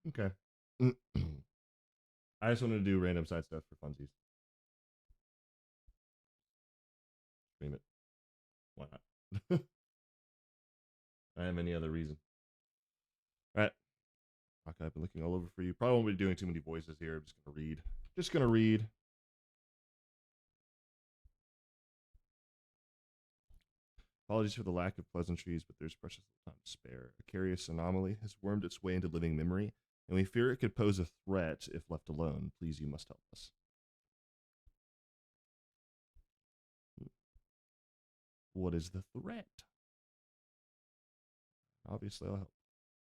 Okay. I just wanted to do random side stuff for funsies. Stream it. Why not? I have any other reason. All right. Okay, I've been looking all over for you. Probably won't be doing too many voices here. I'm just gonna read. Just gonna read. Apologies for the lack of pleasantries, but there's precious little time to spare. A curious anomaly has wormed its way into living memory, and we fear it could pose a threat if left alone. Please, you must help us. What is the threat? Obviously, I'll help.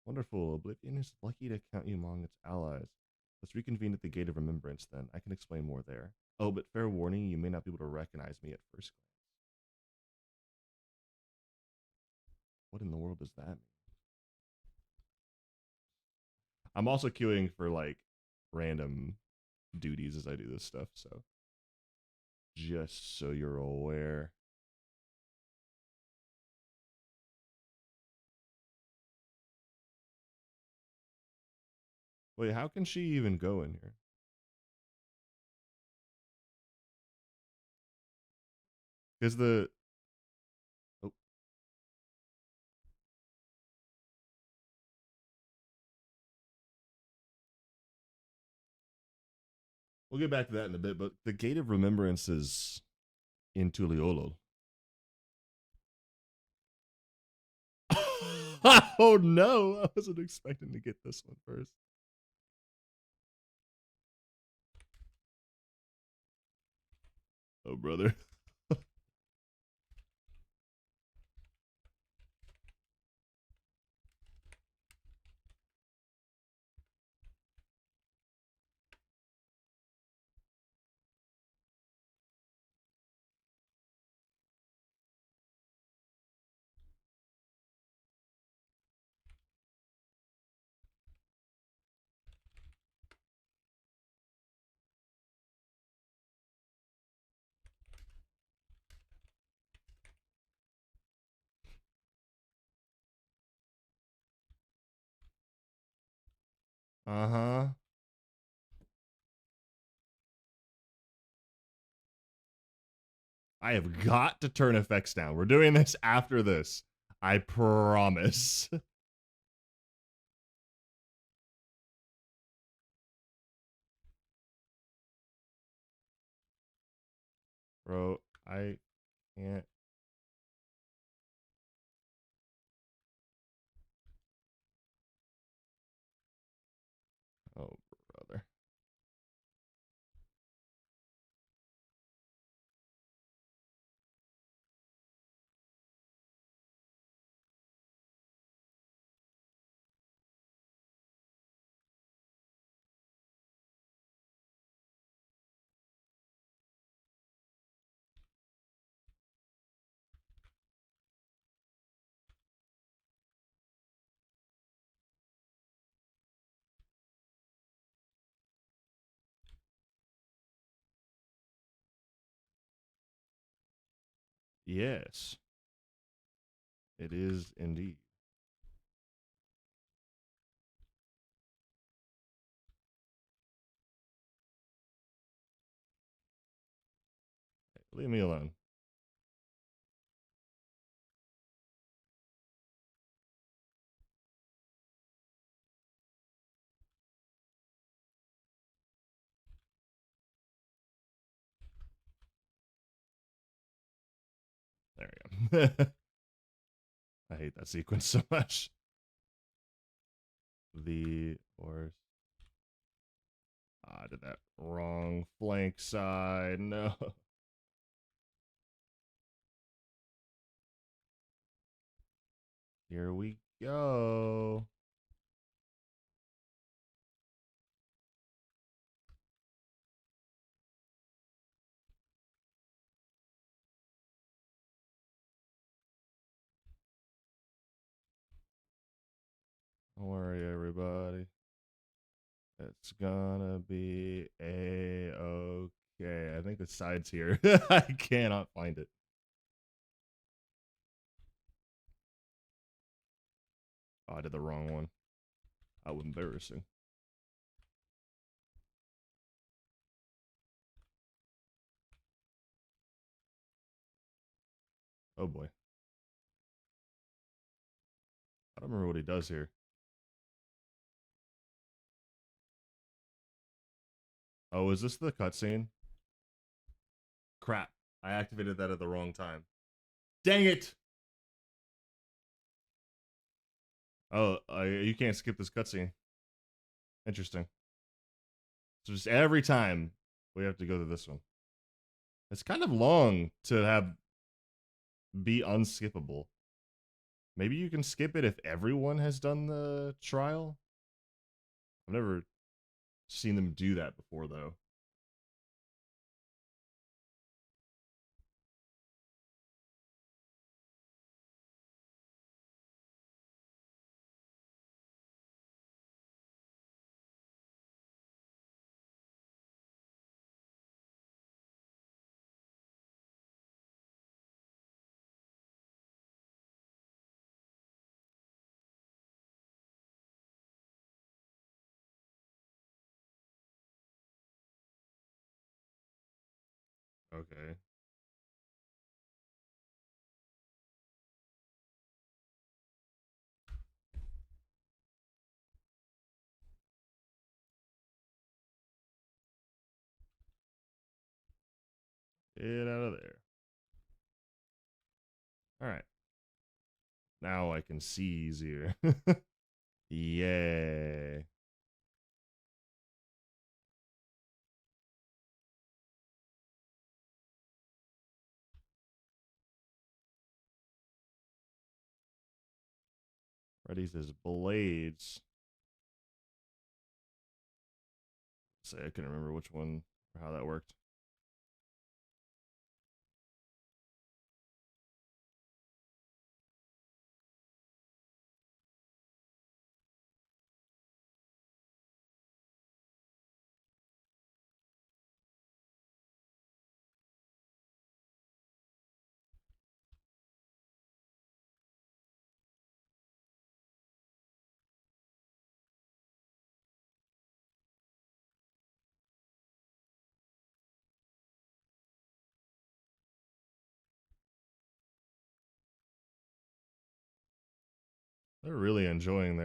Wonderful. Oblivion is lucky to count you among its allies. Let's reconvene at the Gate of Remembrance, then. I can explain more there. Oh, but fair warning, you may not be able to recognize me at first glance. What in the world does that mean? I'm also queuing for, like, random duties as I do this stuff, so just so you're aware. Wait, how can she even go in here? Because the... Oh. We'll get back to that in a bit, but the Gate of Remembrance is in Tuliolo. Oh no, I wasn't expecting to get this one first. Oh, brother. Uh-huh. I have got to turn effects down. We're doing this after this. I promise. Bro, I can't. Oh, brother. Yes, it is indeed. Leave me alone. There we go. I hate that sequence so much. The horse. I did that wrong. Flank side. No. Here we go. Don't worry, everybody. It's gonna be a-okay. I think the side's here. I cannot find it. Oh, I did the wrong one. How embarrassing. Oh boy. I don't remember what he does here. Oh, is this the cutscene? Crap. I activated that at the wrong time. Dang it! Oh, you can't skip this cutscene. Interesting. So just every time we have to go to this one. It's kind of long to have be unskippable. Maybe you can skip it if everyone has done the trial. I've never seen them do that before, though. Okay. Get out of there. All right. Now I can see easier. Yay. Ready his blades. Say I couldn't remember which one or how that worked. They're really enjoying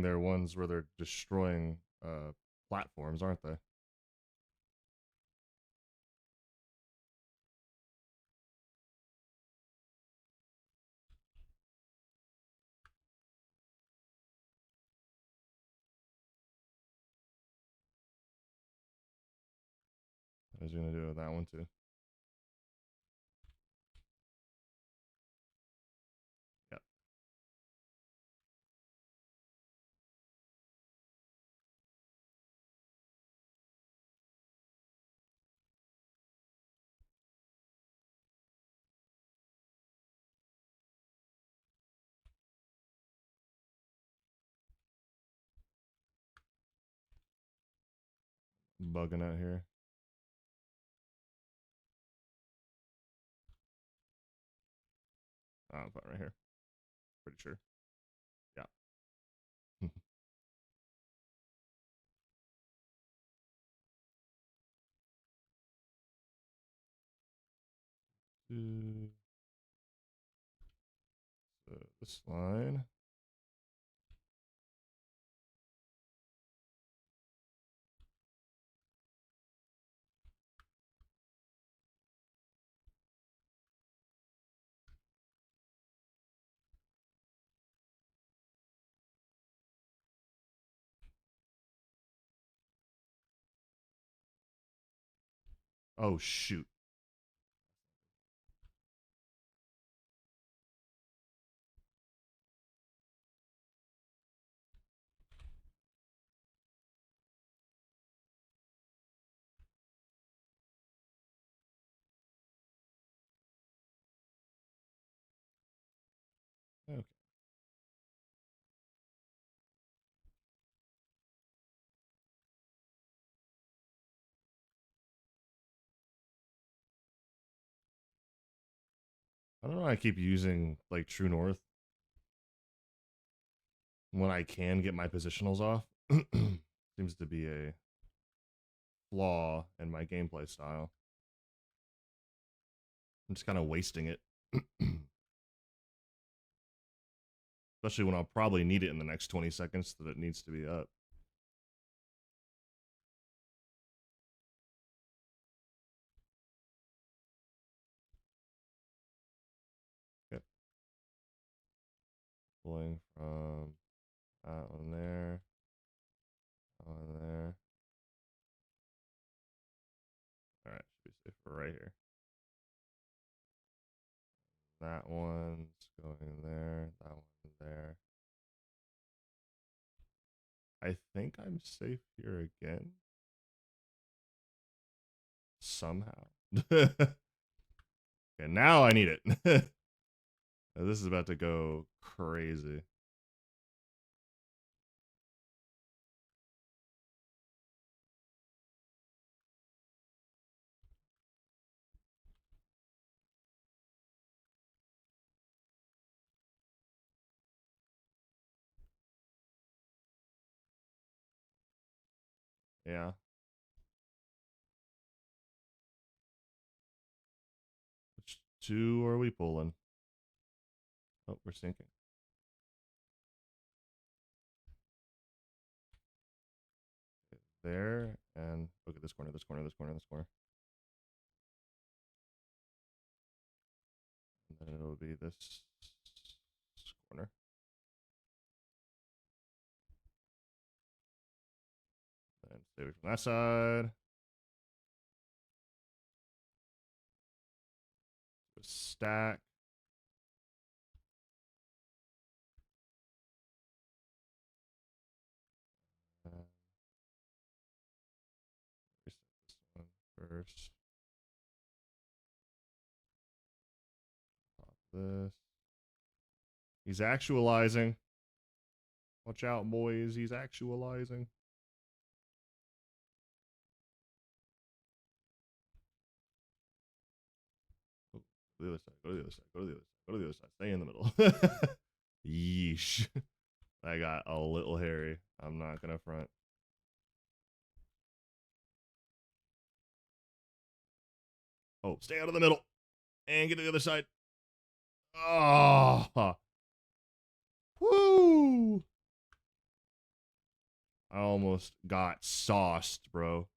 their ones where they're destroying platforms, aren't they? I was gonna do with that one too. Yep. Bugging out here. Oh, I'm fine right here. Pretty sure. Yeah. This line. Oh shoot. Okay. I don't know why I keep using like True North when I can get my positionals off. Seems to be a flaw in my gameplay style. I'm just kind of wasting it. Especially when I'll probably need it in the next 20 seconds that it needs to be up. Yep. Pulling from that one there. That one there. Alright, should be safe for right here. That one's going there. That one there. I think I'm safe here again. Somehow. Okay, now I need it. This is about to go crazy. Yeah. Which two are we pulling? Oh, we're sinking. Okay, there and look at this corner, this corner, this corner, this corner. And then it'll be this corner. And stay away from that side. Stack. Reset this one first. Pop this. He's actualizing. Watch out, boys. He's actualizing. Oh, go to the other side. Go to the other side. Go to the other side. Go to the other side. Stay in the middle. Yeesh. That got a little hairy. I'm not gonna front. Oh, stay out of the middle. And get to the other side. Oh. Woo. I almost got sauced, bro.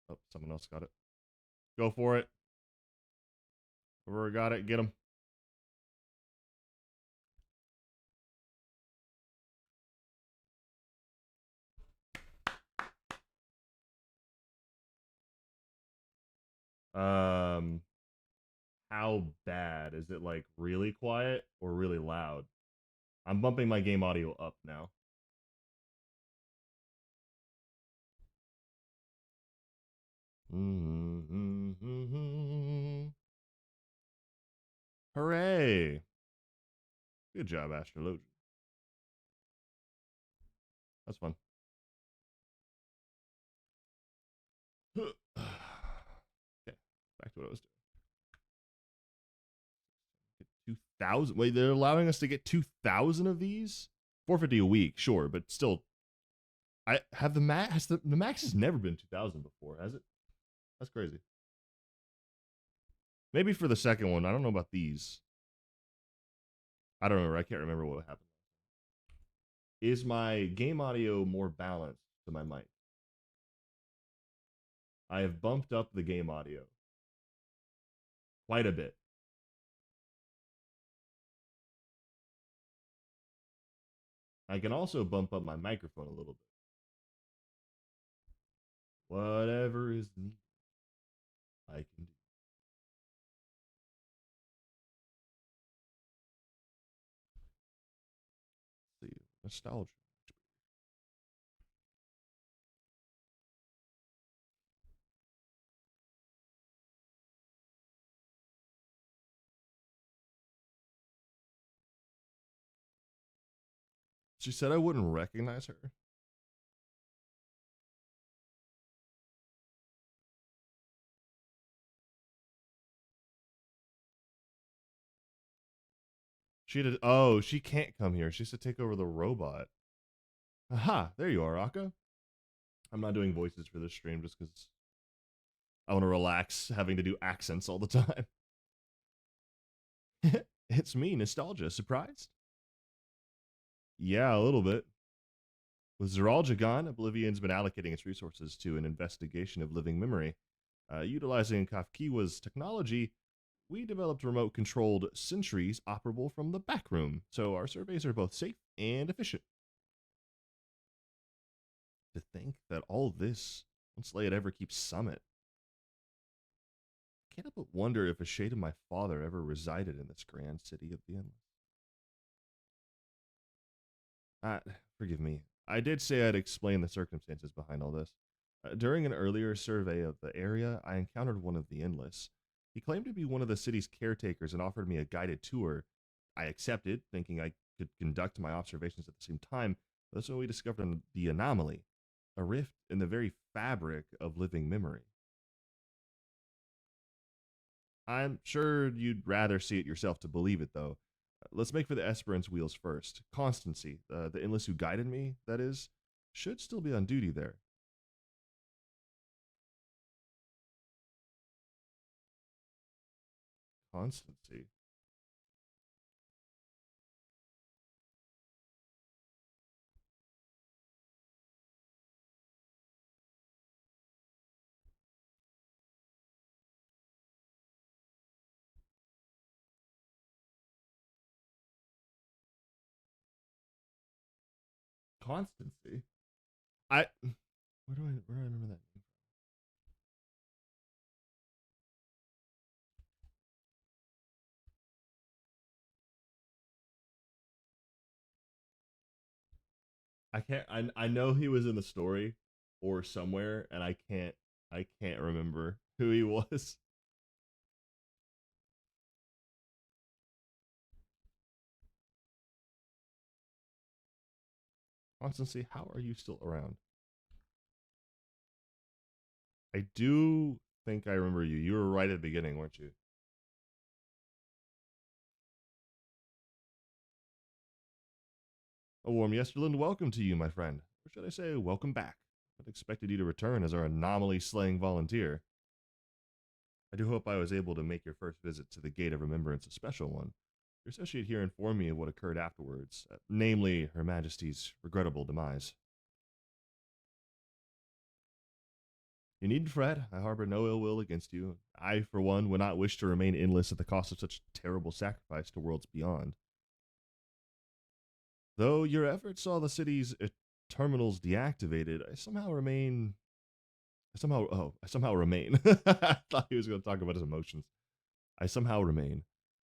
Oh, someone else got it. Go for it. Whoever got it, get him. Um, how bad is it? Like really quiet or really loud? I'm bumping my game audio up now. Hooray! Good job, Astrologian. That's fun. Okay, back to what I was doing. 2,000. Wait, they're allowing us to get 2,000 of these? 450 a week, sure, but still. I have the max. The max has never been 2,000 before, has it? That's crazy. Maybe for the second one. I don't know about these. I don't remember. I can't remember what happened. Is my game audio more balanced to my mic? I have bumped up the game audio quite a bit. I can also bump up my microphone a little bit. Whatever is needed, I can do. Let's see, nostalgia. She said I wouldn't recognize her. She did. Oh, she can't come here. She has to take over the robot. Aha, there you are, Akka. I'm not doing voices for this stream just because I want to relax having to do accents all the time. It's me, Nostalgia. Surprised? Yeah, a little bit. With Zeralja gone, Oblivion's been allocating its resources to an investigation of living memory. Utilizing Kafkiwa's technology, we developed remote controlled sentries operable from the back room, so our surveys are both safe and efficient. To think that all this once lay at Everkeep Summit. I can't help but wonder if a shade of my father ever resided in this grand city of the Endless. Forgive me. I did say I'd explain the circumstances behind all this. During an earlier survey of the area, I encountered one of the Endless. He claimed to be one of the city's caretakers and offered me a guided tour. I accepted, thinking I could conduct my observations at the same time. That's when we discovered the anomaly, a rift in the very fabric of living memory. I'm sure you'd rather see it yourself to believe it, though. Let's make for the Esperance wheels first. Constancy, the Endless who guided me, that is, should still be on duty there. Constancy. Constancy? Where do I remember that name? I know he was in the story or somewhere, and I can't remember who he was. Constancy, how are you still around? I do think I remember you. You were right at the beginning, weren't you? A warm Yesterland welcome to you, my friend. Or should I say, welcome back. I expected you to return as our anomaly slaying volunteer. I do hope I was able to make your first visit to the Gate of Remembrance a special one. Your associate here informed me of what occurred afterwards, namely Her Majesty's regrettable demise. You needn't fret. I harbor no ill will against you. I, for one, would not wish to remain endless at the cost of such terrible sacrifice to worlds beyond. Though your efforts saw the city's terminals deactivated, I somehow remain. I somehow remain. I thought he was going to talk about his emotions. I somehow remain.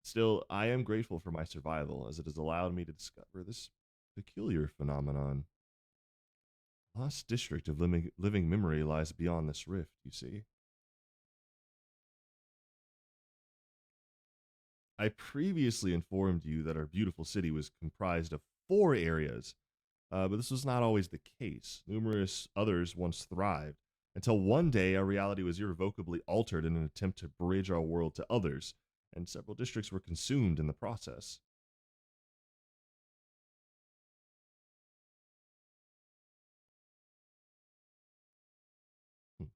Still, I am grateful for my survival, as it has allowed me to discover this peculiar phenomenon. Lost district of living memory lies beyond this rift, you see. I previously informed you that our beautiful city was comprised of 4 areas, but this was not always the case. Numerous others once thrived, until one day our reality was irrevocably altered in an attempt to bridge our world to others, and several districts were consumed in the process. Hmm.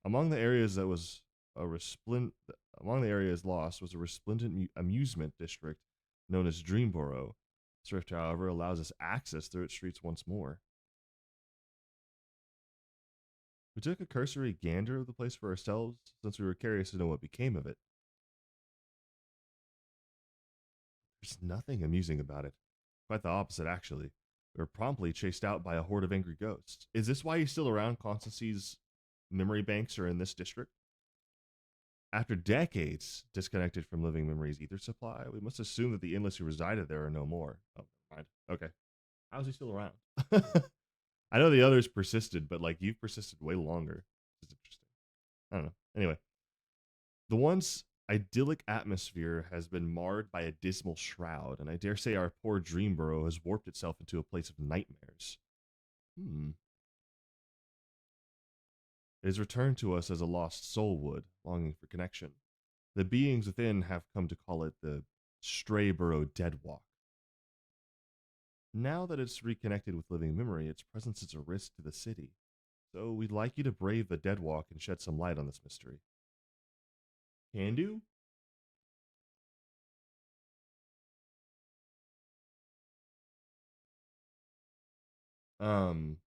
Among the areas that was a resplendent among the areas lost was a resplendent amusement district known as Dreamborough. Swift, however, allows us access through its streets once more. We took a cursory gander of the place for ourselves, since we were curious to know what became of it. There's nothing amusing about it. Quite the opposite, actually. We were promptly chased out by a horde of angry ghosts. Is this why he's still around? Constancy's memory banks are in this district? After decades disconnected from living memory's ether supply, we must assume that the endless who resided there are no more. Oh, never mind. Okay. How is he still around? I know the others persisted, but like you've persisted way longer. It's interesting. I don't know. Anyway, the once idyllic atmosphere has been marred by a dismal shroud, and I dare say our poor dream burrow has warped itself into a place of nightmares. Hmm. It has returned to us as a lost soul would, longing for connection. The beings within have come to call it the stray burrow dead walk. Now that it's reconnected with living memory, its presence is a risk to the city. So we'd like you to brave the dead walk and shed some light on this mystery. Can do? Um,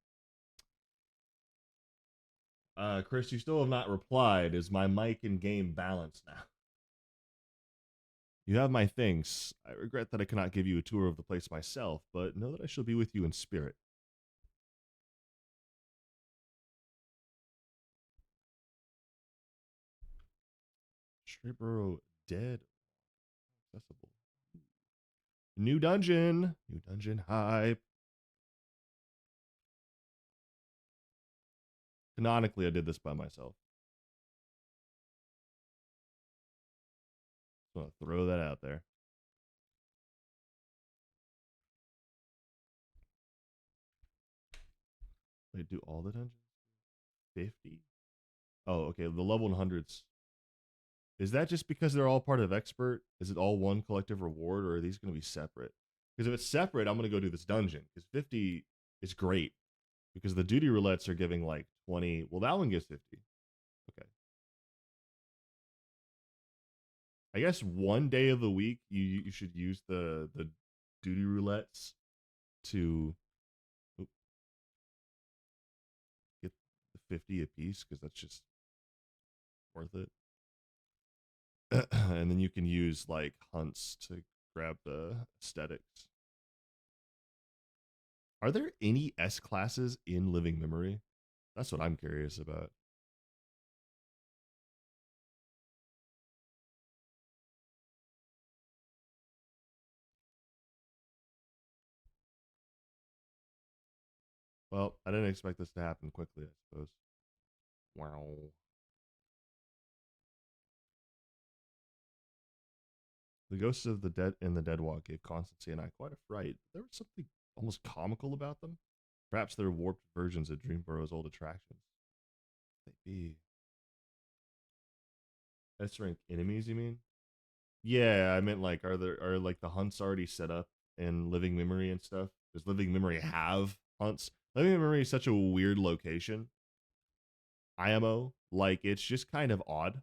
Chris, you still have not replied. Is my mic and game balanced now? You have my thanks. I regret that I cannot give you a tour of the place myself, but know that I shall be with you in spirit. Stripboro dead accessible. New dungeon. New dungeon hype. Canonically, I did this by myself. Just want to throw that out there. They do all the dungeons? 50? Oh, okay. The level 100s. Is that just because they're all part of expert? Is it all one collective reward, or are these going to be separate? Because if it's separate, I'm going to go do this dungeon. Because 50 is great. Because the duty roulettes are giving like 20. Well, that one gives 50. Okay. I guess one day of the week you should use the duty roulettes to get the 50 apiece because that's just worth it. And then you can use like hunts to grab the aesthetics. Are there any S classes in living memory? That's what I'm curious about. Well, I didn't expect this to happen quickly, I suppose. Wow. The ghosts of the dead in the dead walk gave Constancy and I quite a fright. There was something almost comical about them. Perhaps they're warped versions of Dreamburrow's old attractions. They be S rank enemies, you mean? Yeah, I meant like are like the hunts already set up in living memory and stuff? Does living memory have hunts? Living memory is such a weird location. IMO, like it's just kind of odd.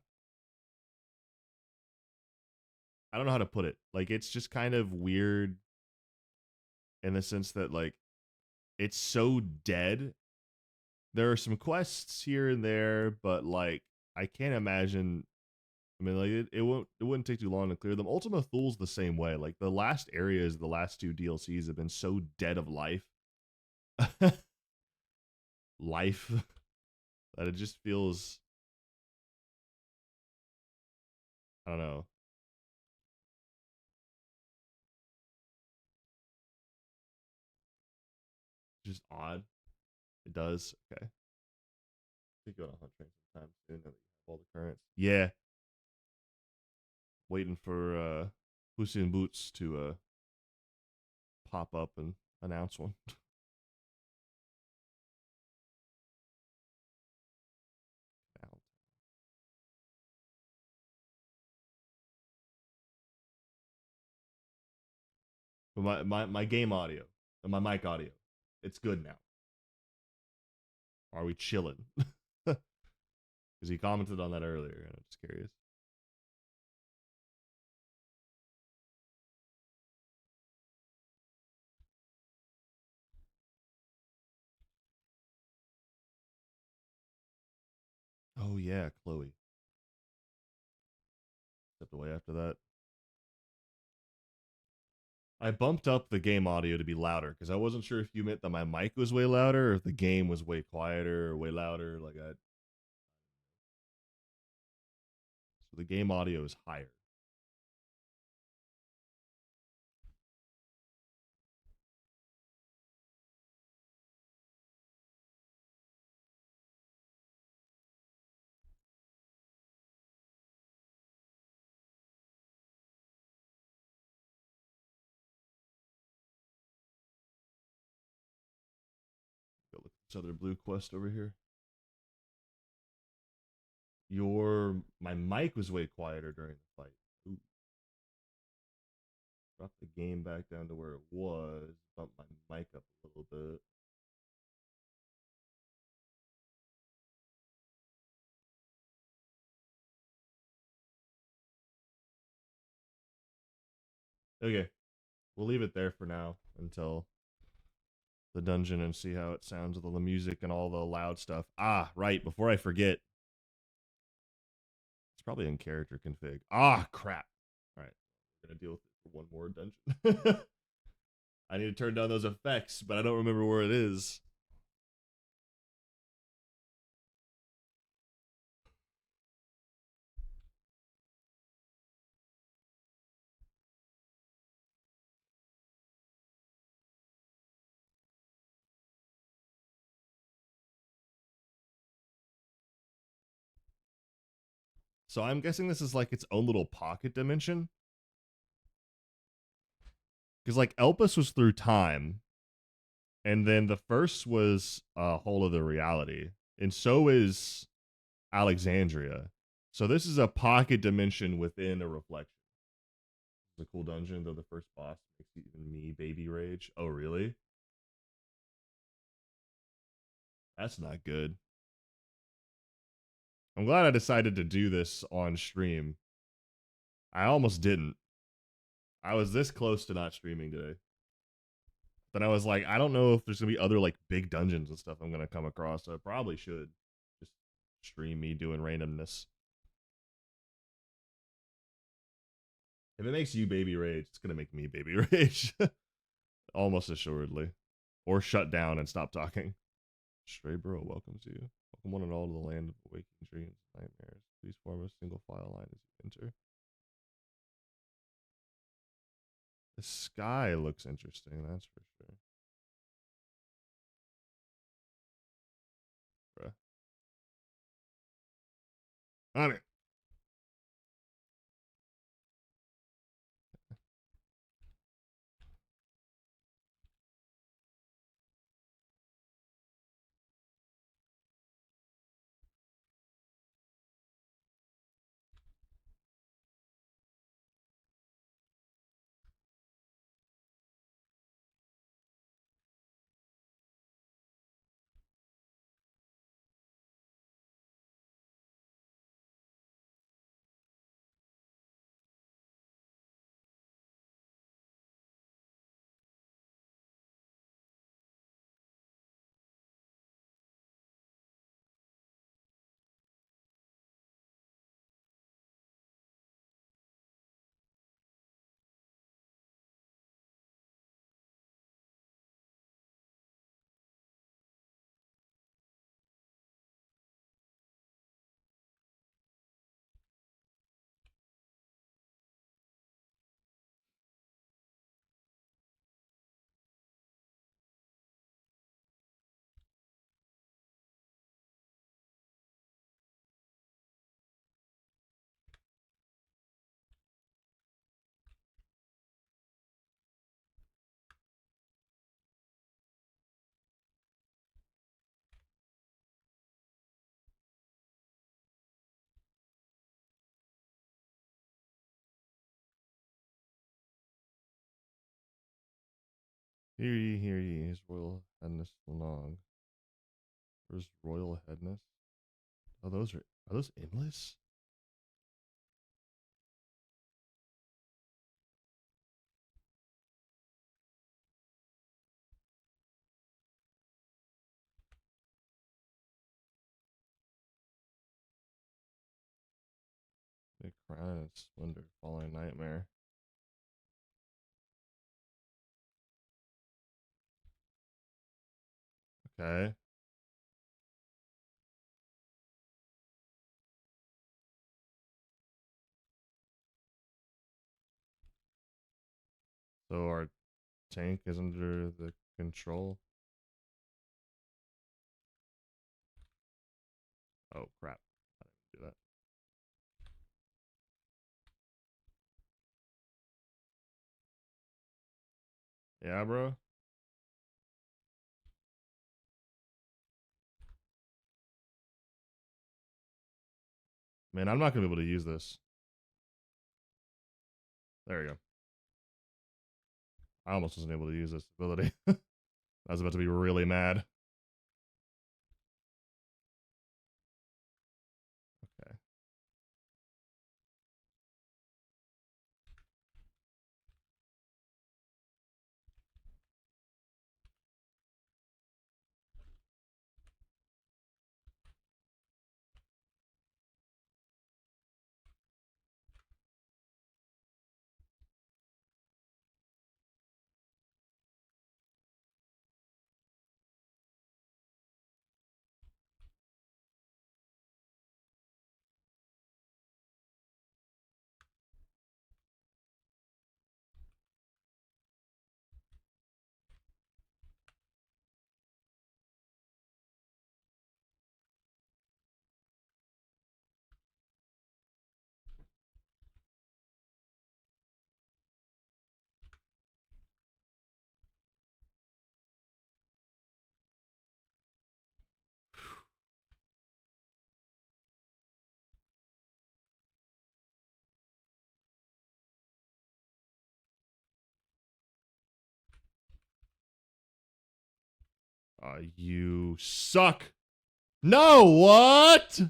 I don't know how to put it. Like it's just kind of weird in the sense that like it's so dead. There are some quests here and there, but like I can't imagine. I mean, like it wouldn't take too long to clear them. Ultima Thule's the same way. Like the last areas, the last two DLCs have been so dead of life, life that it just feels. I don't know, just odd. It does. Okay, could go to Hunt Train sometime soon. Now that you have all the currents. Yeah, waiting for Pussy and Boots to pop up and announce one. But my game audio and my mic audio, it's good now. Are we chilling? Because he commented on that earlier, and I'm just curious. Oh yeah, Chloe stepped away after that. I bumped up the game audio to be louder because I wasn't sure if you meant that my mic was way louder or if the game was way quieter or way louder. So the game audio is higher. this other blue quest over here. My mic was way quieter during the fight. Ooh. Drop the game back down to where it was. Bump my mic up a little bit. Okay, we'll leave it there for now until the dungeon and see how it sounds with all the music and all the loud stuff. Ah, right, before I forget. It's probably in character config. Ah, crap. All right, we're going to deal with it for one more dungeon. I need to turn down those effects, but I don't remember where it is. So I'm guessing this is like its own little pocket dimension. Because like Elpis was through time, and then the first was a whole other reality, and so is Alexandria. So this is a pocket dimension within a reflection. It's a cool dungeon, though the first boss makes even me baby rage. Oh, really? That's not good. I'm glad I decided to do this on stream. I almost didn't. I was this close to not streaming today. Then I was like, I don't know if there's gonna be other like big dungeons and stuff I'm gonna come across. So I probably should just stream me doing randomness. If it makes you baby rage, it's gonna make me baby rage. Almost assuredly. Or shut down and stop talking. Stray Bro welcomes you. Welcome one and all to the land of waking dreams and nightmares. Please form a single file line as you enter. The sky looks interesting, that's for sure. Bruh. I mean, hear ye, his royal headness long. Where's royal headness? Oh, are those endless? Big crown and splendor, falling nightmare. Okay. So our tank is under the control. Oh crap. I didn't do that. Yeah, bro. Man, I'm not gonna be able to use this. There we go. I almost wasn't able to use this ability. I was about to be really mad. Okay. You suck. No, what?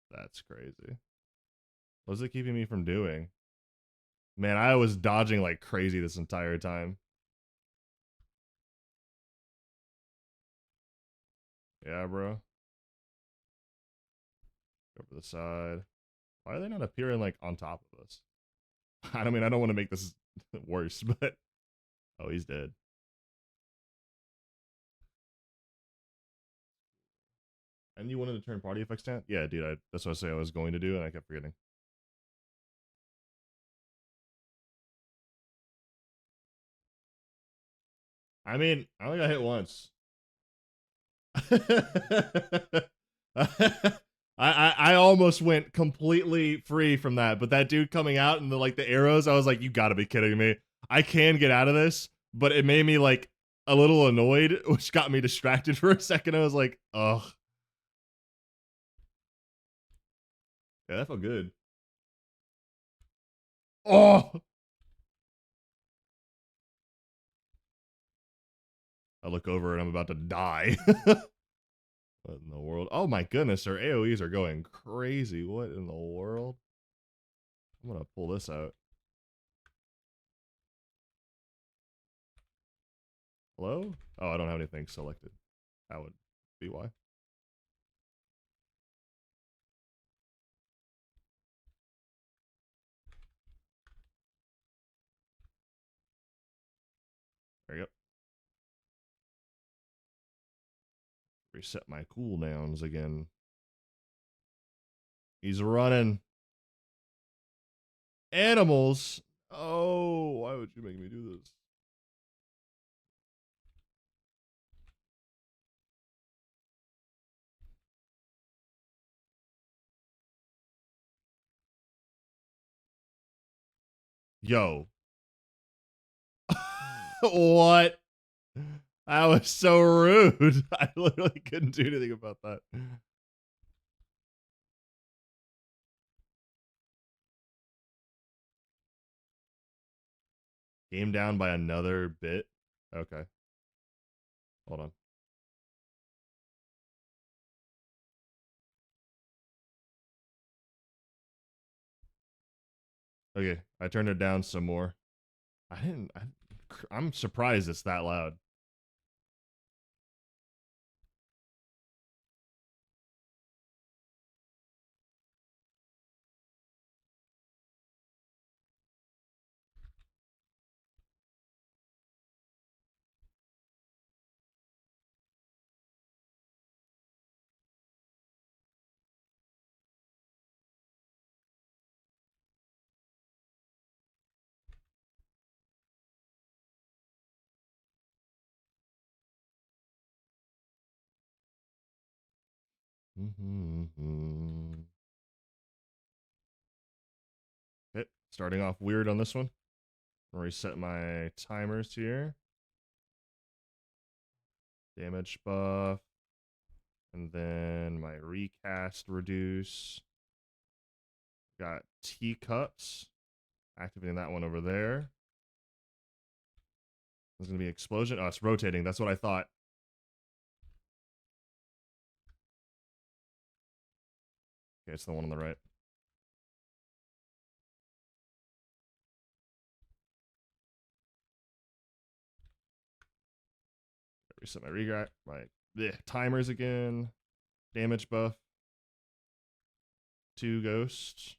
That's crazy. What's it keeping me from doing? Man, I was dodging like crazy this entire time. Yeah, bro. Go over the side. Why are they not appearing like on top of us? I mean, I don't want to make this worse, but oh, he's dead. And you wanted to turn party effects down? Yeah, dude. That's what I say I was going to do, and I kept forgetting. I mean, I only got hit once. I almost went completely free from that, but that dude coming out and the arrows, I was like, you gotta be kidding me. I can get out of this, but it made me like a little annoyed, which got me distracted for a second. I was like, ugh. Yeah, that felt good. Oh, I look over and I'm about to die. What in the world? Oh my goodness, our AoEs are going crazy. What in the world? I'm gonna pull this out. Hello? Oh, I don't have anything selected. That would be why. There you go. Reset my cooldowns again. He's running. Animals? Oh, why would you make me do this? Yo. What? That was so rude. I literally couldn't do anything about that. Game down by another bit. Okay. Hold on. Okay. I turned it down some more. I'm surprised it's that loud. Okay. Starting off weird on this one. Reset my timers here. Damage buff. And then my recast reduce. Got teacups. Activating that one over there. There's going to be explosion. Oh, it's rotating. That's what I thought. Okay, it's the one on the right. Reset my regret. My timers again. Damage buff. 2 ghosts.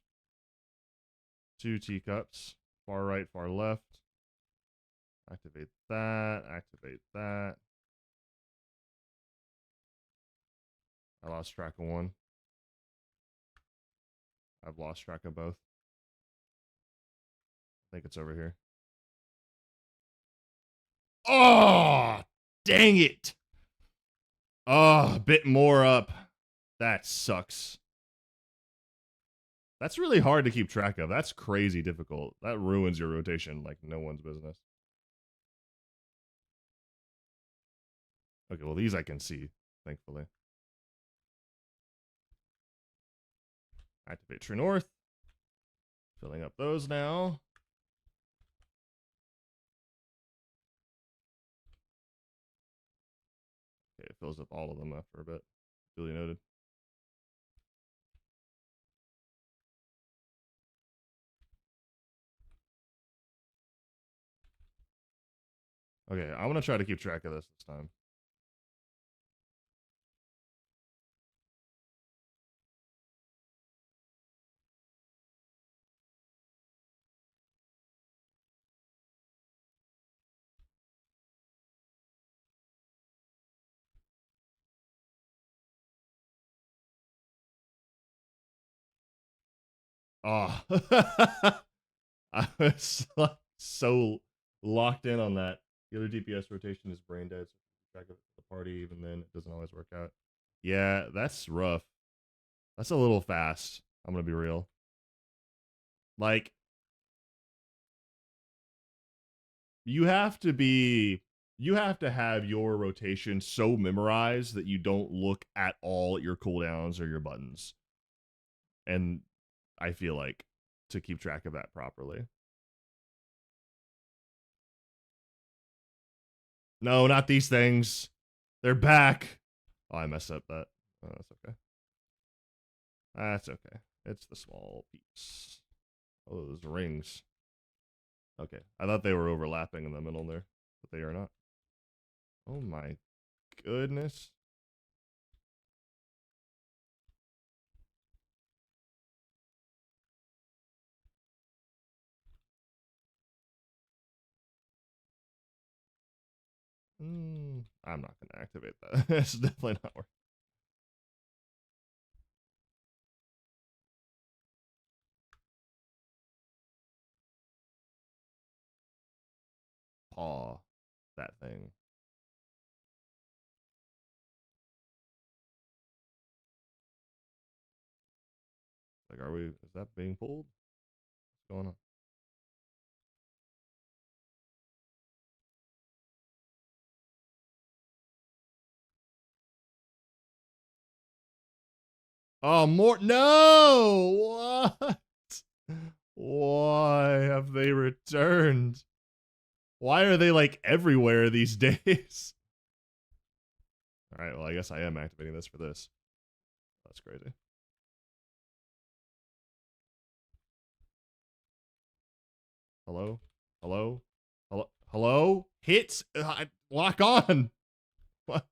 2 teacups. Far right, far left. Activate that. Activate that. I lost track of one. I've lost track of both. I think it's over here. Oh, dang it. Oh, a bit more up. That sucks. That's really hard to keep track of. That's crazy difficult. That ruins your rotation like no one's business. Okay, well, these I can see, thankfully. Activate True North. Filling up those now. Okay, it fills up all of them after a bit. Duly noted. Okay, I'm gonna try to keep track of this time. Oh, I was like, so locked in on that. The other DPS rotation is brain dead, so keep track of the party. Even then, it doesn't always work out. Yeah, that's rough. That's a little fast. I'm gonna be real. Like, you have to be, you have to have your rotation so memorized that you don't look at all at your cooldowns or your buttons. And I feel like to keep track of that properly. No, not these things. They're back. Oh, I messed up that. Oh, that's okay. That's okay. It's the small piece. Oh, those rings. Okay. I thought they were overlapping in the middle there, but they are not. Oh my goodness. I'm not going to activate that. It's definitely not working. Paw that thing. Like, are we, is that being pulled? What's going on? Oh, more. No! What? Why have they returned? Why are they like everywhere these days? All right, well, I guess I am activating this for this. That's crazy. Hello? Hello? Hello? Hello? Hits? Lock on! What?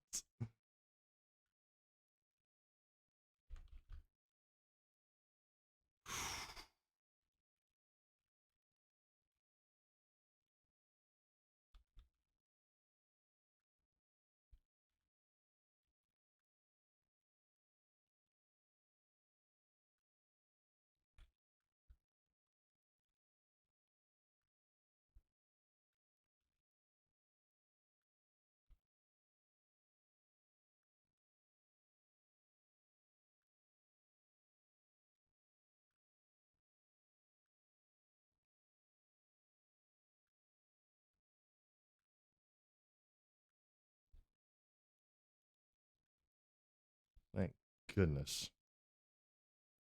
Goodness.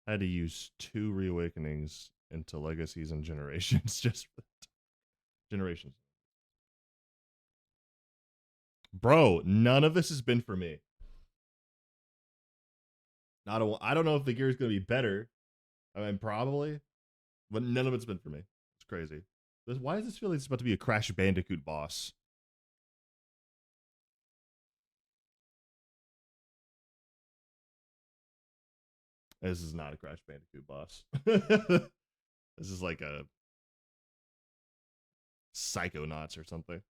I had to use 2 reawakenings into legacies and generations just for that. Generations. Bro, none of this has been for me. I don't know if the gear is going to be better. I mean, probably, but none of it's been for me. It's crazy. Why does this feel like it's about to be a Crash Bandicoot boss? This is not a Crash Bandicoot boss. This is like a Psychonauts or something.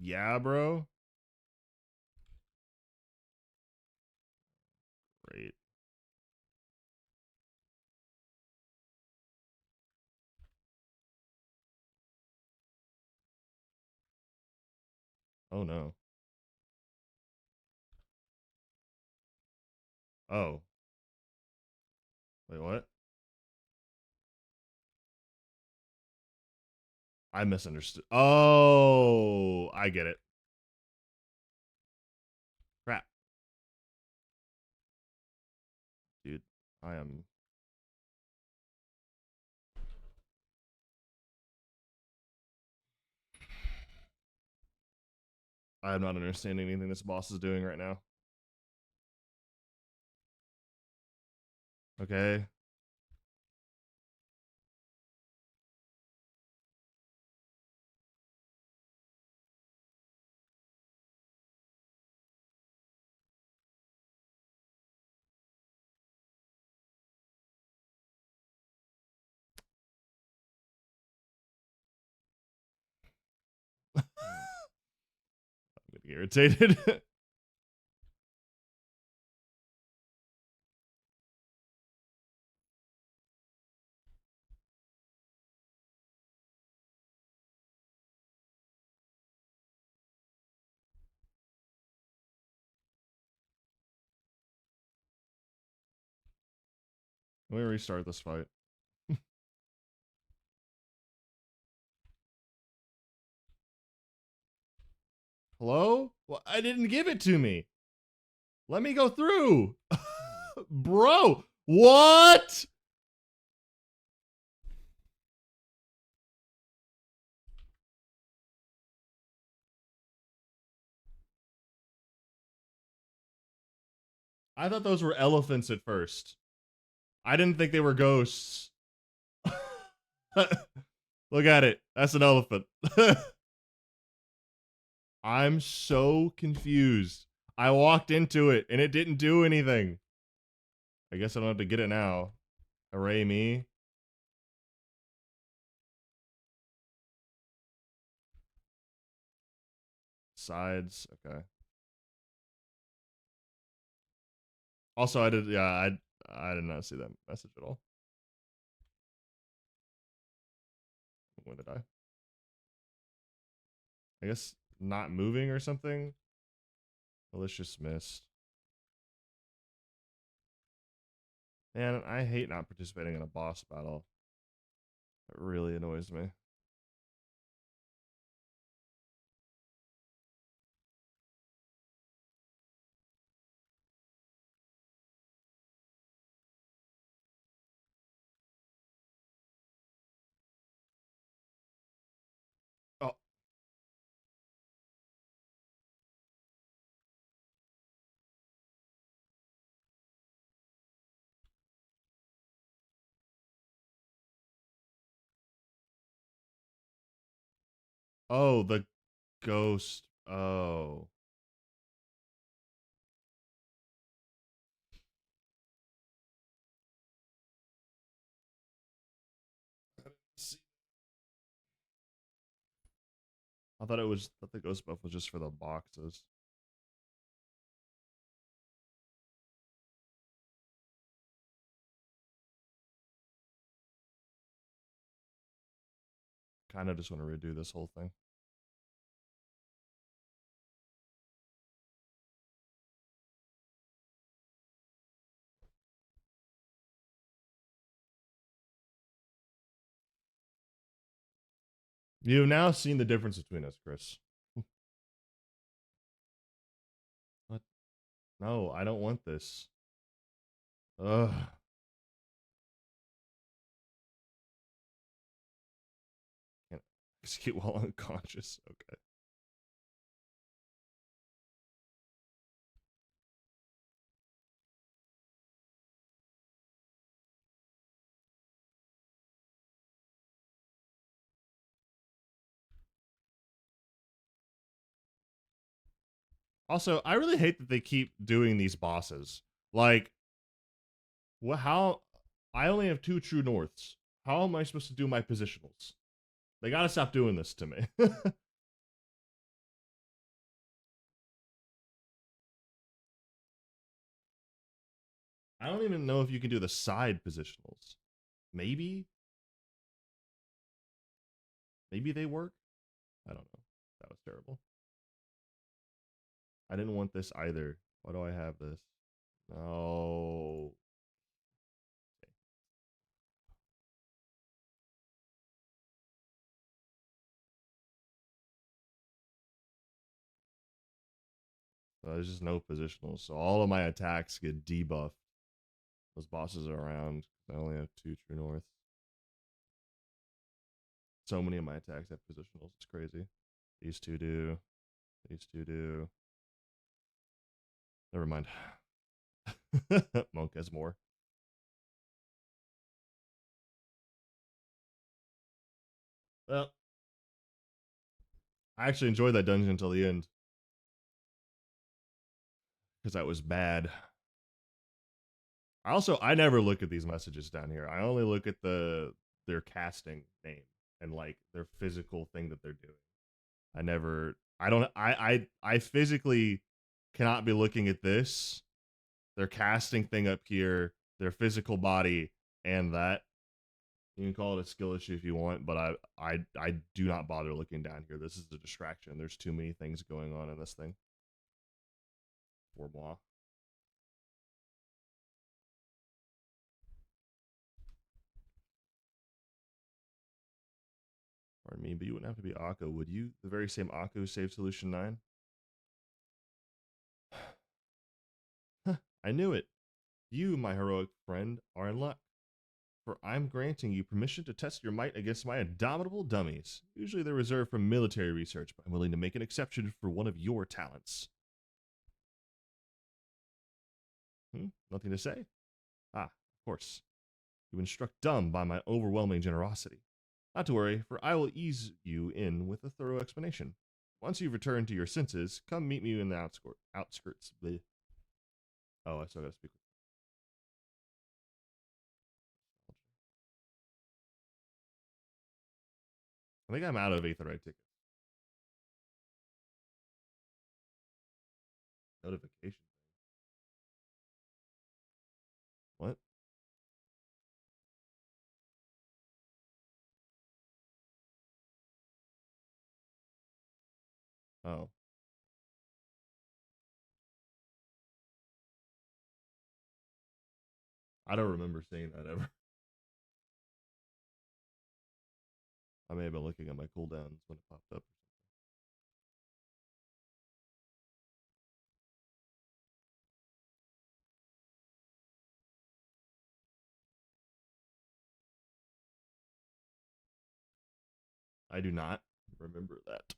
Yeah, bro. Great. Oh no. Oh. Wait, what? I misunderstood. Oh, I get it. Crap. Dude, I am. I am not understanding anything this boss is doing right now. Okay. I'm getting irritated. Let me restart this fight. Hello? Well, I didn't give it to me. Let me go through. Bro, what? I thought those were elephants at first. I didn't think they were ghosts. Look at it. That's an elephant. I'm so confused. I walked into it and it didn't do anything. I guess I don't have to get it now. Hooray me. Sides. Okay. Also, I did not see that message at all. When did I? I guess not moving or something. Malicious missed. Man, I hate not participating in a boss battle. It really annoys me. Oh. Oh, the ghost. Oh. I thought the ghost buff was just for the boxes. Kind of just want to redo this whole thing. You've now seen the difference between us, Chris. What? No, I don't want this. Ugh. Can't execute while unconscious. Okay. Also, I really hate that they keep doing these bosses. Like, what? How? I only have two true norths. How am I supposed to do my positionals? They gotta stop doing this to me. I don't even know if you can do the side positionals. Maybe, maybe they work. I don't know. That was terrible. I didn't want this either. Why do I have this? No. There's just no positionals. So all of my attacks get debuffed. Those bosses are around. I only have two true north. So many of my attacks have positionals. It's crazy. These two do. These two do. Never mind. Monk has more. Well, I actually enjoyed that dungeon until the end because that was bad. I never look at these messages down here. I only look at their casting name and like their physical thing that they're doing. I never I don't I physically cannot be looking at this, their casting thing up here, their physical body, and that. You can call it a skill issue if you want, but I do not bother looking down here. This is a distraction. There's too many things going on in this thing. For moi. Pardon me, but you wouldn't have to be Akko, would you? The very same Akko who saved Solution 9? I knew it. You, my heroic friend, are in luck, for I'm granting you permission to test your might against my indomitable dummies. Usually they're reserved for military research, but I'm willing to make an exception for one of your talents. Nothing to say? Ah, of course. You've been struck dumb by my overwhelming generosity. Not to worry, for I will ease you in with a thorough explanation. Once you've returned to your senses, come meet me in the outskirts. Bleh. Oh, I still gotta speak. I think I'm out of Aetherite tickets. Notification. What? Oh. I don't remember seeing that ever. I may have been looking at my cooldowns when it popped up. I do not remember that.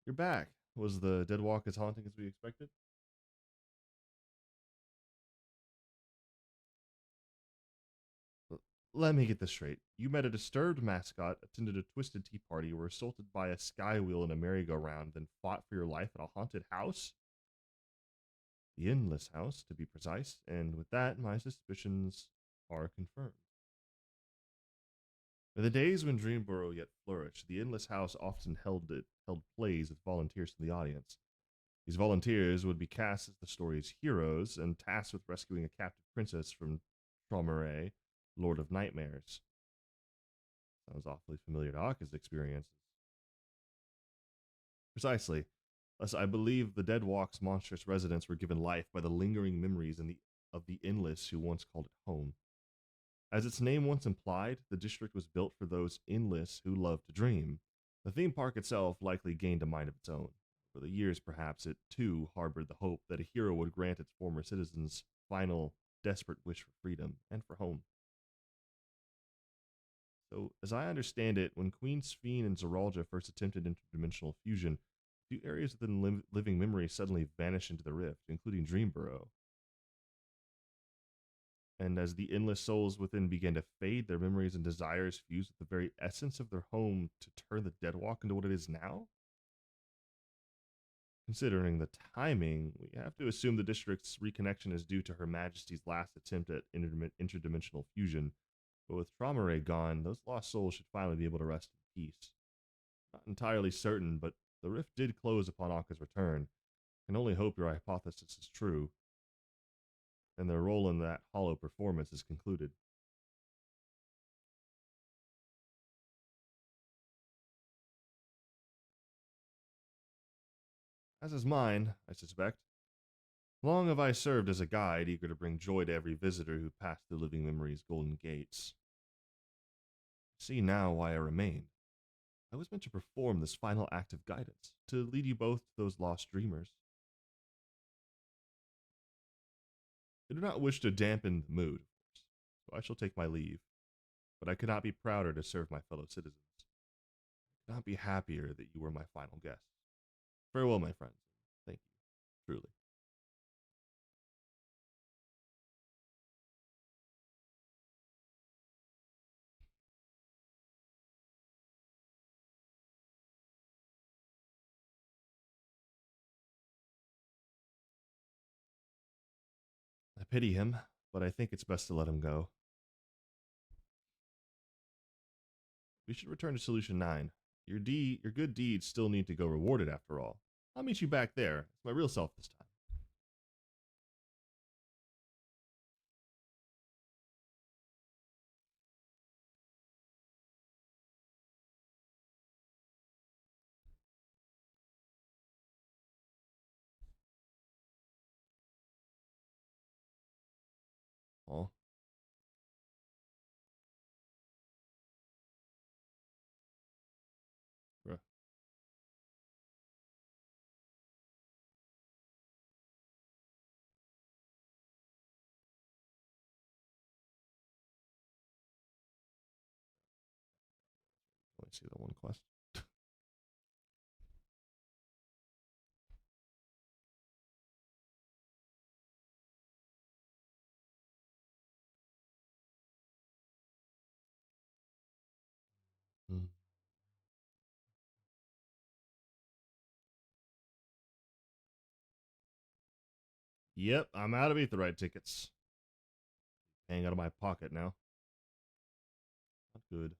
You're back. Was the dead walk as haunting as we expected? Let me get this straight. You met a disturbed mascot, attended a twisted tea party, were assaulted by a sky wheel in a merry-go-round, then fought for your life at a haunted house? The Endless House, to be precise, and with that, my suspicions are confirmed. In the days when Dreamborough yet flourished, the Endless House often held plays with volunteers from the audience. These volunteers would be cast as the story's heroes and tasked with rescuing a captive princess from Traumaray. Lord of Nightmares. Sounds awfully familiar to Aka's experiences. Precisely. Thus, I believe the Deadwalk's monstrous residents were given life by the lingering memories of the Endless who once called it home. As its name once implied, the district was built for those Endless who love to dream. The theme park itself likely gained a mind of its own. For the years, perhaps, it too harbored the hope that a hero would grant its former citizens final, desperate wish for freedom and for home. So, as I understand it, when Queen Sphene and Zeralja first attempted interdimensional fusion, two areas within living memory suddenly vanished into the rift, including Dreamburrow. And as the endless souls within began to fade, their memories and desires fused with the very essence of their home to turn the Deadwalk into what it is now? Considering the timing, we have to assume the district's reconnection is due to Her Majesty's last attempt at interdimensional fusion. But with Trauma Ray gone, those lost souls should finally be able to rest in peace. Not entirely certain, but the rift did close upon Aka's return. I can only hope your hypothesis is true, and their role in that hollow performance is concluded. As is mine, I suspect. Long have I served as a guide, eager to bring joy to every visitor who passed through living memory's golden gates. See now why I remain. I was meant to perform this final act of guidance, to lead you both to those lost dreamers. I do not wish to dampen the mood, of course, so I shall take my leave. But I could not be prouder to serve my fellow citizens. I could not be happier that you were my final guests. Farewell, my friends. Thank you, truly. I pity him, but I think it's best to let him go. We should return to Solution 9. Your good deeds still need to go rewarded after all. I'll meet you back there. It's my real self this time. Oh, bruh. Let me see that one quest. Hmm. Yep, I'm out of Aetherite tickets. Paying out of my pocket now. Not good.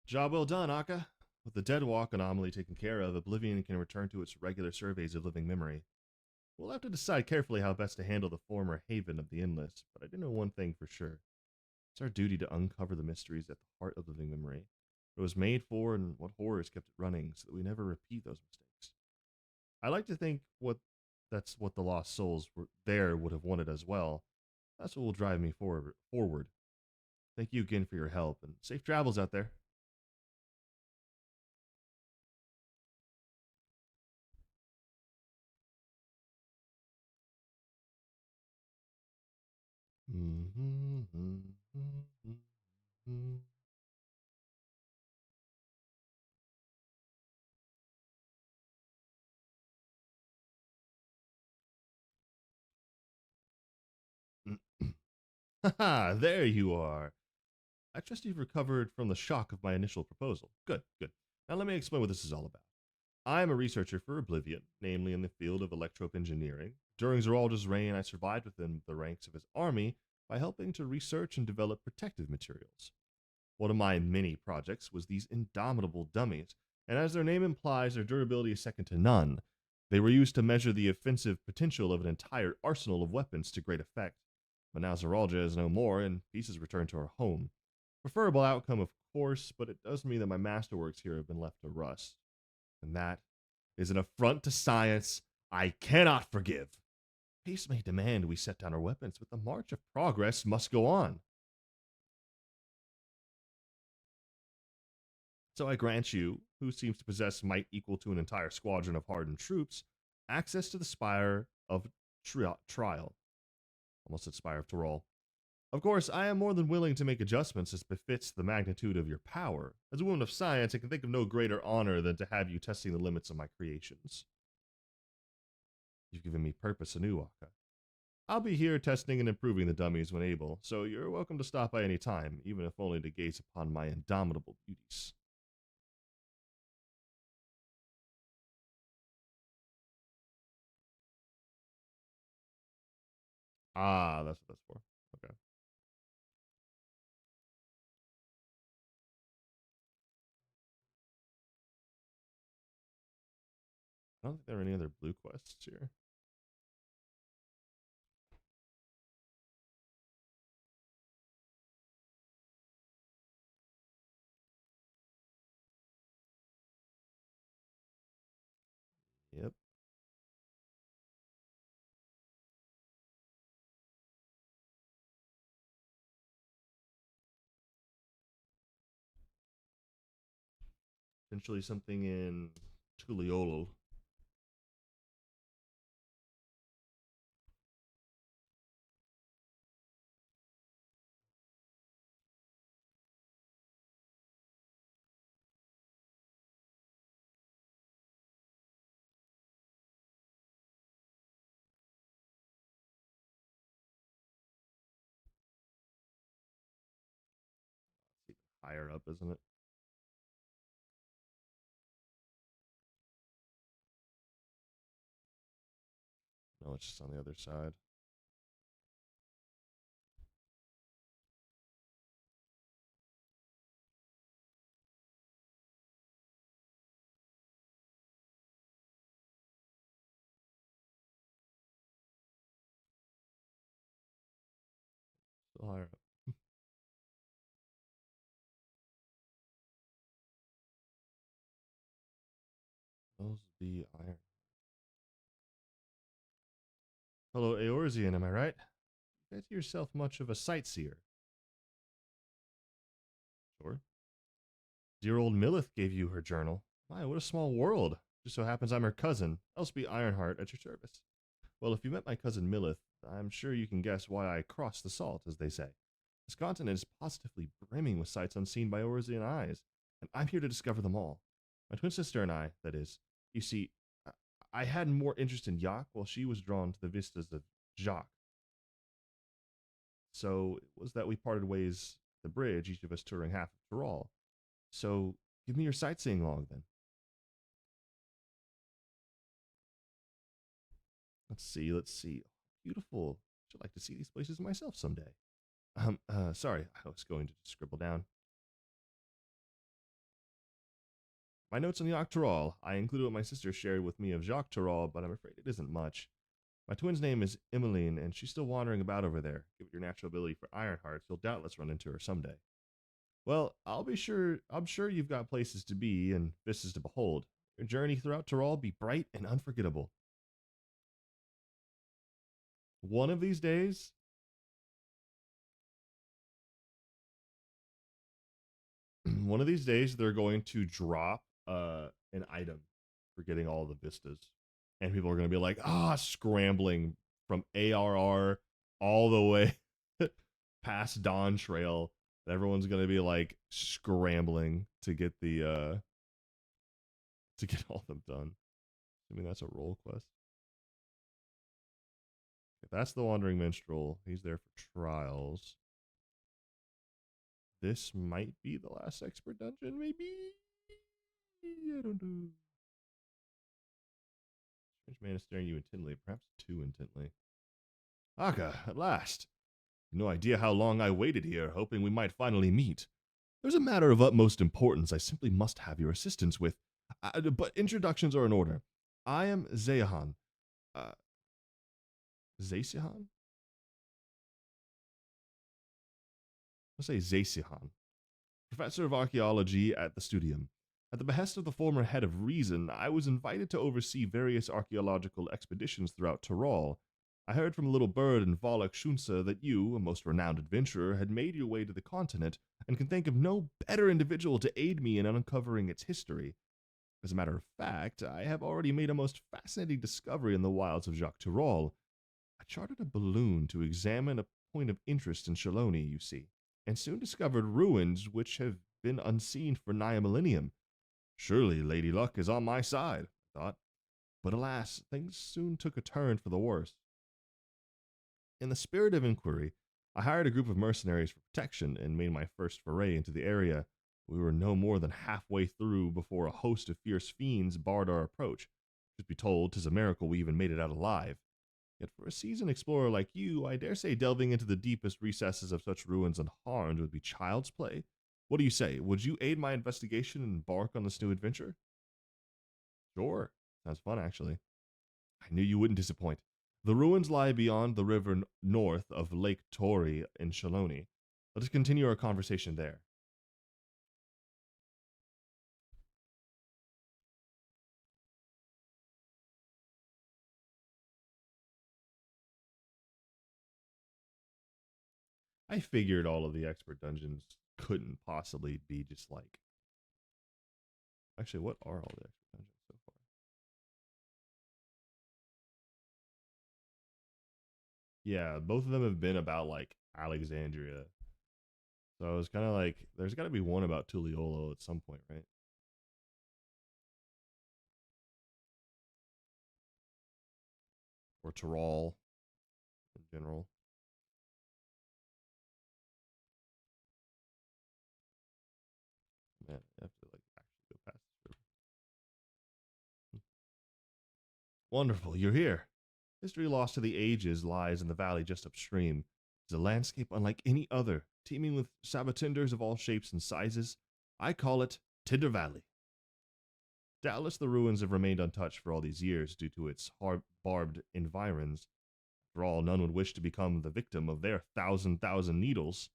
Job well done, Akka. With the Deadwalk anomaly taken care of, Oblivion can return to its regular surveys of living memory. We'll have to decide carefully how best to handle the former haven of the Endless, but I do know one thing for sure. It's our duty to uncover the mysteries at the heart of living memory. What it was made for and what horrors kept it running so that we never repeat those mistakes. I like to think that's what the lost souls were there would have wanted as well. That's what will drive me forward. Thank you again for your help and safe travels out there. Haha, there you are. I trust you've recovered from the shock of my initial proposal. Good, good. Now let me explain what this is all about. I am a researcher for Oblivion, namely in the field of electrope engineering. During Zeralda's reign, I survived within the ranks of his army by helping to research and develop protective materials. One of my many projects was these indomitable dummies, and as their name implies, their durability is second to none. They were used to measure the offensive potential of an entire arsenal of weapons to great effect. But now Zeralja is no more, and pieces return to our home. Preferable outcome, of course, but it does mean that my masterworks here have been left to rust. And that is an affront to science I cannot forgive. Peace may demand we set down our weapons, but the march of progress must go on. So I grant you, who seems to possess might equal to an entire squadron of hardened troops, access to the Spire of Trial. Almost said Spire of Tyrol. Of course, I am more than willing to make adjustments as befits the magnitude of your power. As a woman of science, I can think of no greater honor than to have you testing the limits of my creations. You've given me purpose anew, Akka. I'll be here testing and improving the dummies when able, so you're welcome to stop by any time, even if only to gaze upon my indomitable beauties. Ah, that's what that's for. Okay. I don't think there are any other blue quests here. Yep. Potentially something in Tuliolo. Higher up, isn't it? No, it's just on the other side. Still higher up. Those be iron. Hello, Eorzean, am I right? You get yourself much of a sightseer. Sure. Dear old Millith gave you her journal. My, what a small world. Just so happens I'm her cousin, Elspie Ironheart, at your service. Well, if you met my cousin Millith, I'm sure you can guess why I crossed the salt, as they say. This continent is positively brimming with sights unseen by Eorzean eyes, and I'm here to discover them all. My twin sister and I, that is. You see, I had more interest in Yak, while she was drawn to the vistas of Jacques. So it was that we parted ways at the bridge, each of us touring half of Tyrol. So give me your sightseeing log then. Let's see, let's see. Beautiful. I'd like to see these places myself someday. Sorry, I was going to scribble down. My notes on Jacques Tyrol. I included what my sister shared with me of Jacques Tyrol, but I'm afraid it isn't much. My twin's name is Emmeline, and she's still wandering about over there. Given your natural ability for iron hearts, you'll doubtless run into her someday. Well, I'm sure you've got places to be and vistas to behold. Your journey throughout Tyrol be bright and unforgettable. One of these days, one of these days, they're going to drop an item for getting all the vistas, and people are going to be like, scrambling from ARR all the way past Dawntrail. Everyone's going to be like scrambling to get the to get all of them done. I mean, that's a role quest. If that's the Wandering Minstrel, he's there for trials. This might be the last expert dungeon, maybe? I don't know. Strange man is staring you intently, perhaps too intently. Akka, at last. No idea how long I waited here, hoping we might finally meet. There's a matter of utmost importance I simply must have your assistance with. But introductions are in order. I am Zayahan. Uh, Zaysihan? Let's say Zaysihan, professor of archaeology at the Studium. At the behest of the former head of Reason, I was invited to oversee various archaeological expeditions throughout Tyrol. I heard from a little bird in Valak Shunsa that you, a most renowned adventurer, had made your way to the continent and can think of no better individual to aid me in uncovering its history. As a matter of fact, I have already made a most fascinating discovery in the wilds of Jacques Tyrol. I chartered a balloon to examine a point of interest in Shaloni, you see, and soon discovered ruins which have been unseen for nigh a millennium. Surely Lady Luck is on my side, I thought. But alas, things soon took a turn for the worse. In the spirit of inquiry, I hired a group of mercenaries for protection and made my first foray into the area. We were no more than halfway through before a host of fierce fiends barred our approach. Truth be told, 'tis a miracle we even made it out alive. Yet for a seasoned explorer like you, I dare say delving into the deepest recesses of such ruins unharmed would be child's play. What do you say? Would you aid my investigation and embark on this new adventure? Sure. Sounds fun, actually. I knew you wouldn't disappoint. The ruins lie beyond the river north of Lake Tori in Shaloni. Let us continue our conversation there. I figured all of the expert dungeons couldn't possibly be just like. Actually, what are all the expert dungeons so far? Yeah, both of them have been about like Alexandria. So I was kind of like, there's got to be one about Tuliolo at some point, right? Or Tyrol in general. Man, I have to like actually go past this river. Wonderful, you're here. History lost to the ages lies in the valley just upstream. It's a landscape unlike any other, teeming with sabatinders of all shapes and sizes. I call it Tinder Valley. Doubtless the ruins have remained untouched for all these years due to its hard barbed environs. For all, none would wish to become the victim of their thousand needles.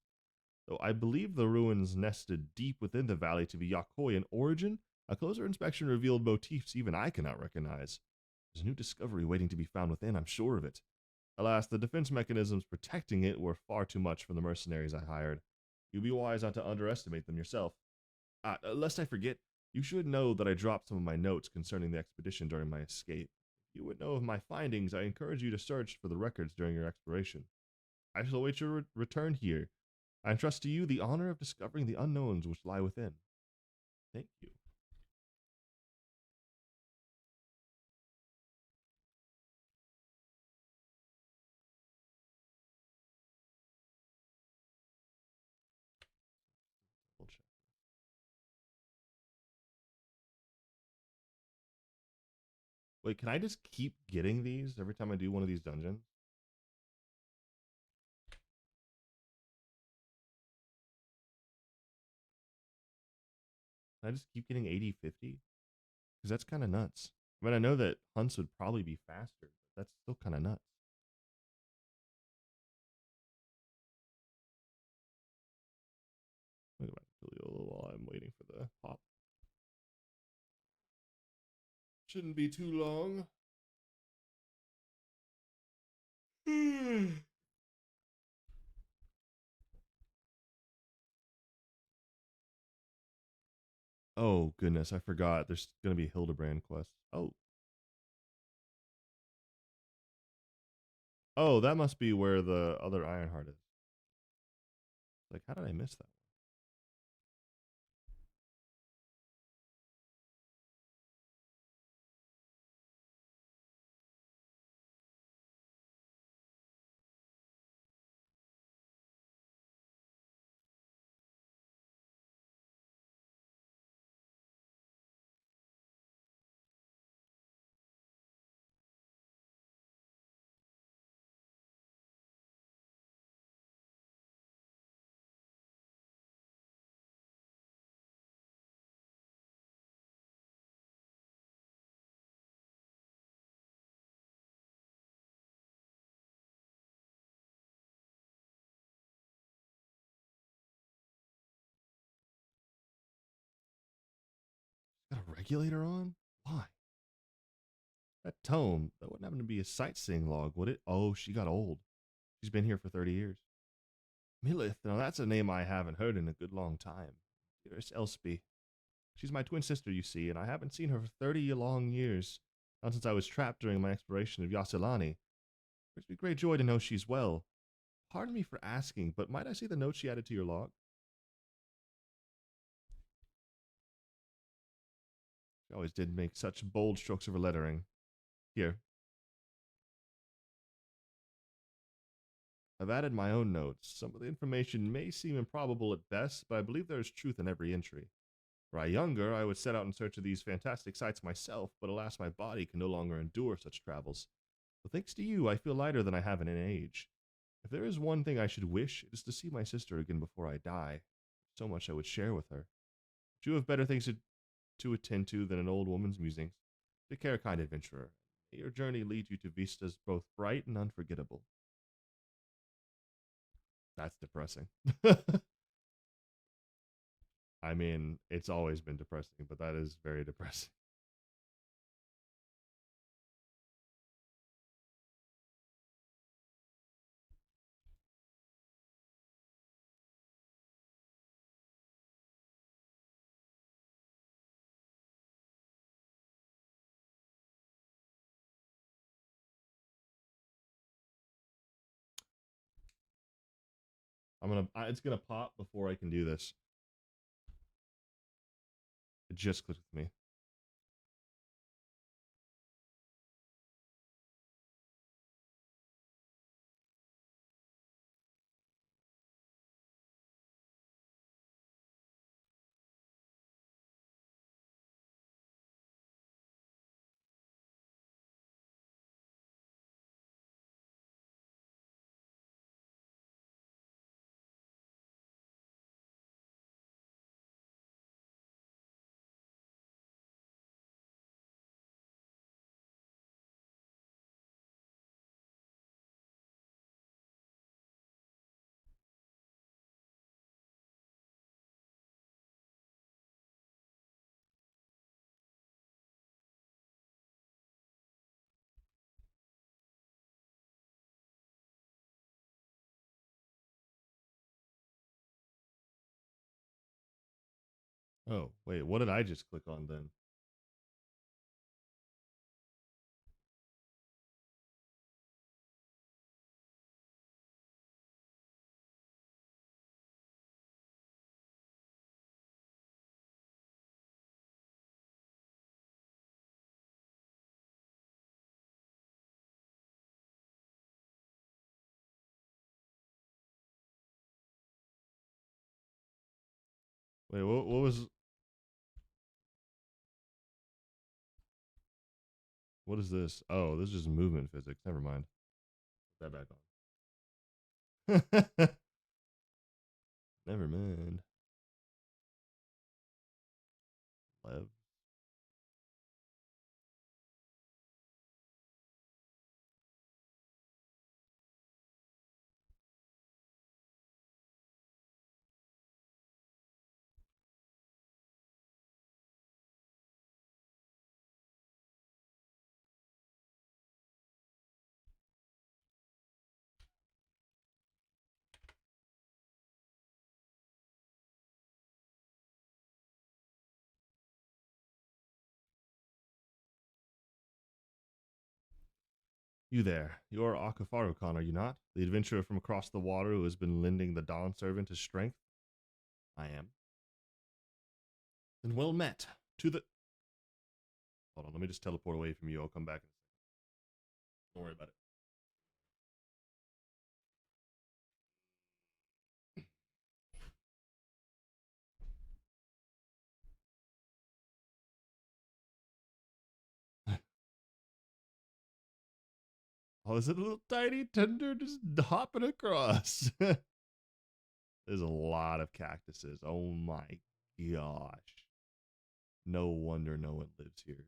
Though I believe the ruins nested deep within the valley to be Yakoi in origin, a closer inspection revealed motifs even I cannot recognize. There's a new discovery waiting to be found within, I'm sure of it. Alas, the defense mechanisms protecting it were far too much for the mercenaries I hired. You'd be wise not to underestimate them yourself. Lest I forget, you should know that I dropped some of my notes concerning the expedition during my escape. If you would know of my findings, I encourage you to search for the records during your exploration. I shall await your return here. I entrust to you the honor of discovering the unknowns which lie within. Thank you. Wait, can I just keep getting these every time I do one of these dungeons? Can I just keep getting 80, 50? Because that's kind of nuts. I mean, I know that hunts would probably be faster, but that's still kind of nuts. Wait a minute, while I'm waiting for the pop. Shouldn't be too long. Oh goodness, I forgot. There's gonna be Hildebrand quests. Oh, that must be where the other Ironheart is. Like, how did I miss that? circulator on? Why? That tome, that wouldn't happen to be a sightseeing log, would it? Oh, she got old. She's been here for 30 years. Milith, now that's a name I haven't heard in a good long time. Dearest Elspie. She's my twin sister, you see, and I haven't seen her for 30 long years. Not since I was trapped during my exploration of Yasilani. It brings me great joy to know she's well. Pardon me for asking, but might I see the note she added to your log? She always did make such bold strokes of her lettering. Here. I've added my own notes. Some of the information may seem improbable at best, but I believe there is truth in every entry. Were I younger, I would set out in search of these fantastic sights myself, but alas, my body can no longer endure such travels. But thanks to you, I feel lighter than I have in an age. If there is one thing I should wish, it is to see my sister again before I die. So much I would share with her. But you have better things to attend to than an old woman's musings. Take care, kind adventurer. May your journey lead you to vistas both bright and unforgettable. That's depressing. I mean, it's always been depressing, but that is very depressing. It's gonna pop before I can do this. It just clicked with me. Oh, wait, what did I just click on then? Wait, what was what is this? Oh, this is just movement physics. Never mind. Put that back on. Never mind. Lev. You there. You're Akafaru-khan, are you not? The adventurer from across the water who has been lending the Dawn servant his strength? I am. Then well met. To the... Hold on, let me just teleport away from you. I'll come back. Don't worry about it. Oh, is it a little tiny tender just hopping across? There's a lot of cactuses. Oh my gosh. No wonder no one lives here.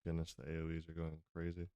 Goodness, the AoEs are going crazy.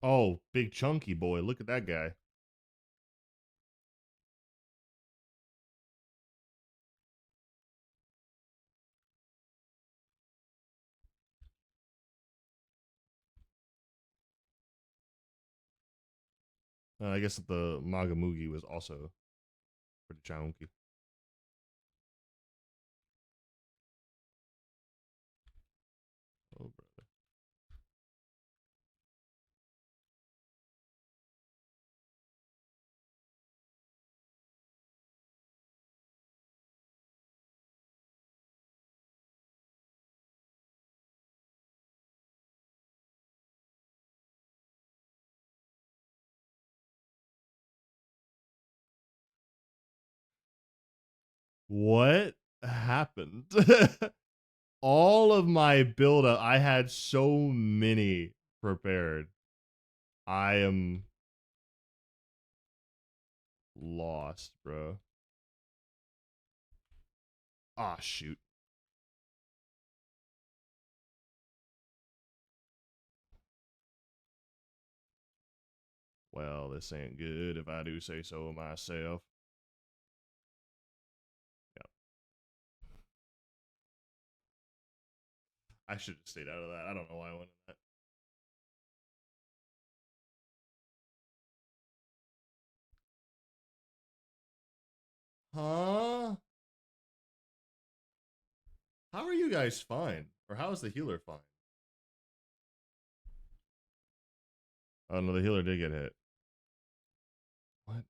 Oh, big chunky boy. Look at that guy. I guess the Magamugi was also pretty chunky. Oh, brother. What happened? All of my build up, I had so many prepared. I am lost, bro. Ah, shoot. Well, this ain't good if I do say so myself. Yep. I should have stayed out of that. I don't know why I went in that. Huh? How are you guys fine? Or how is the healer fine? Oh no, the healer did get hit. What?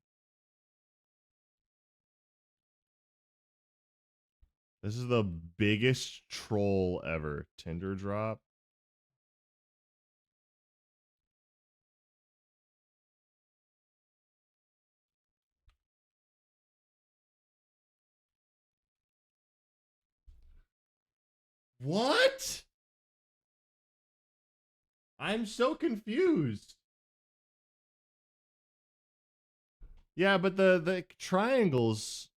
This is the biggest troll ever. Tinder drop. What? I'm so confused. Yeah, but the triangles.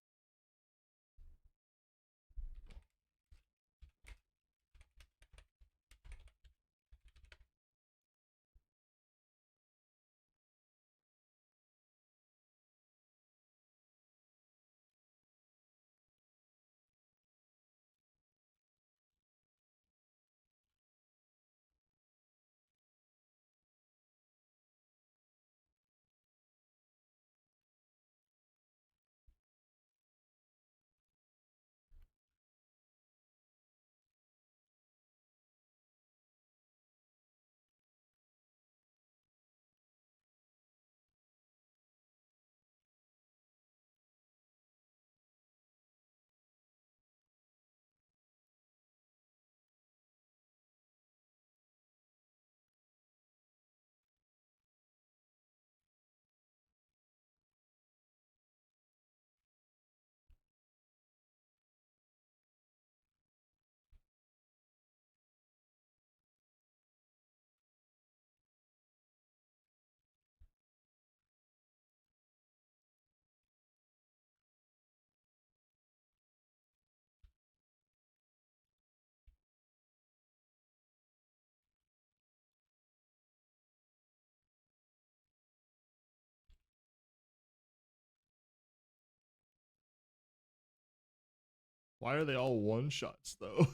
Why are they all one shots though?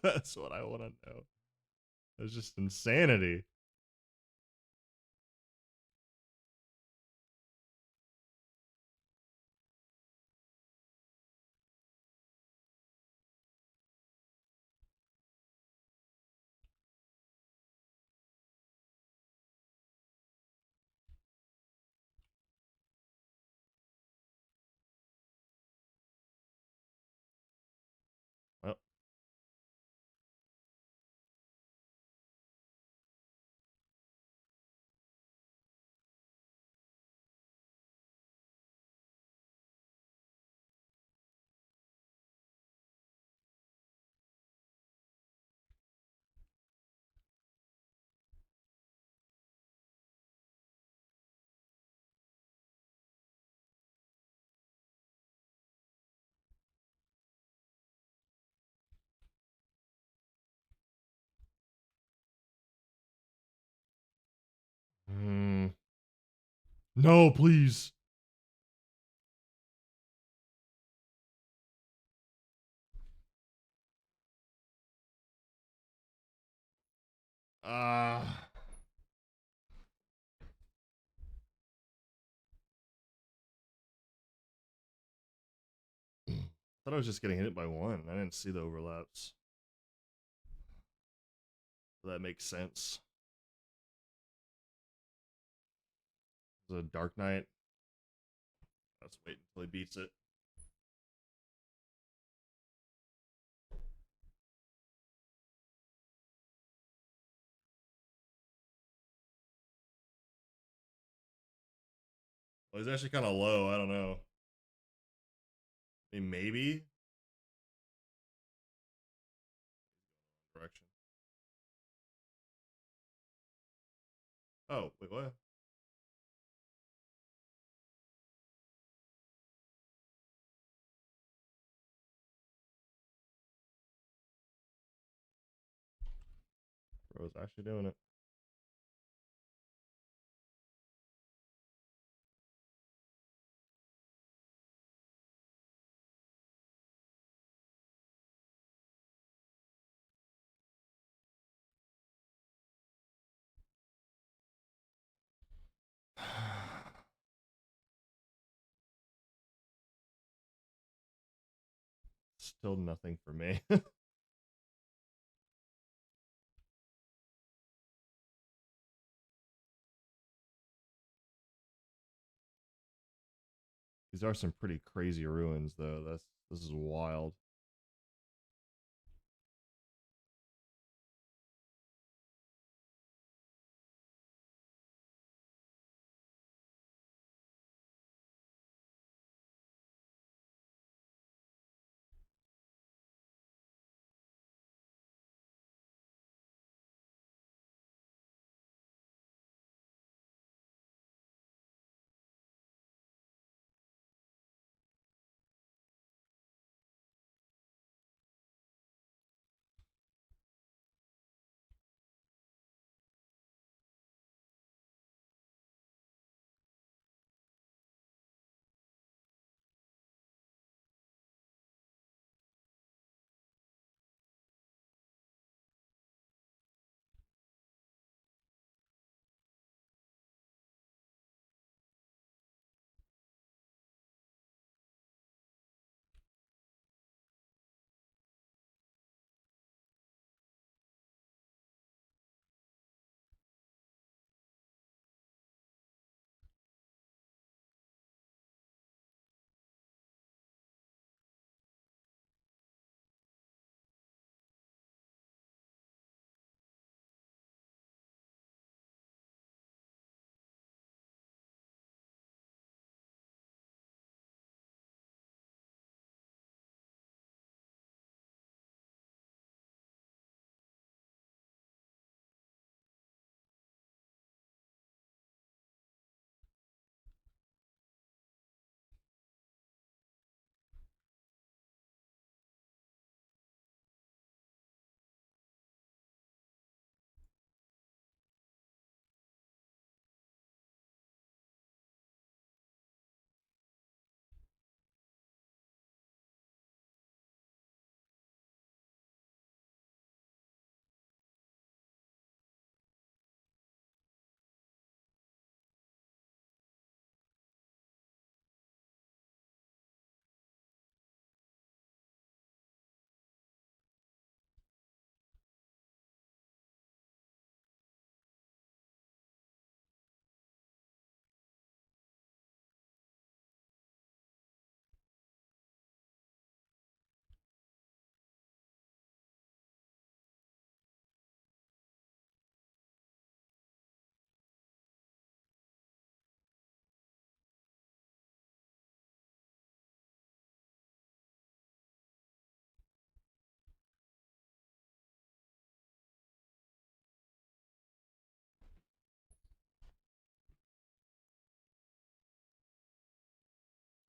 That's what I want to know. It's just insanity. Well, mm, no, please. Ah. I thought I was just getting hit by one. I didn't see the overlaps. That makes sense. It's a Dark Knight. Let's wait until he beats it. Well, he's actually kind of low. I don't know. I mean, maybe. Direction. Oh, wait, what? Bro's actually doing it. Still nothing for me. These are some pretty crazy ruins, though. This is wild.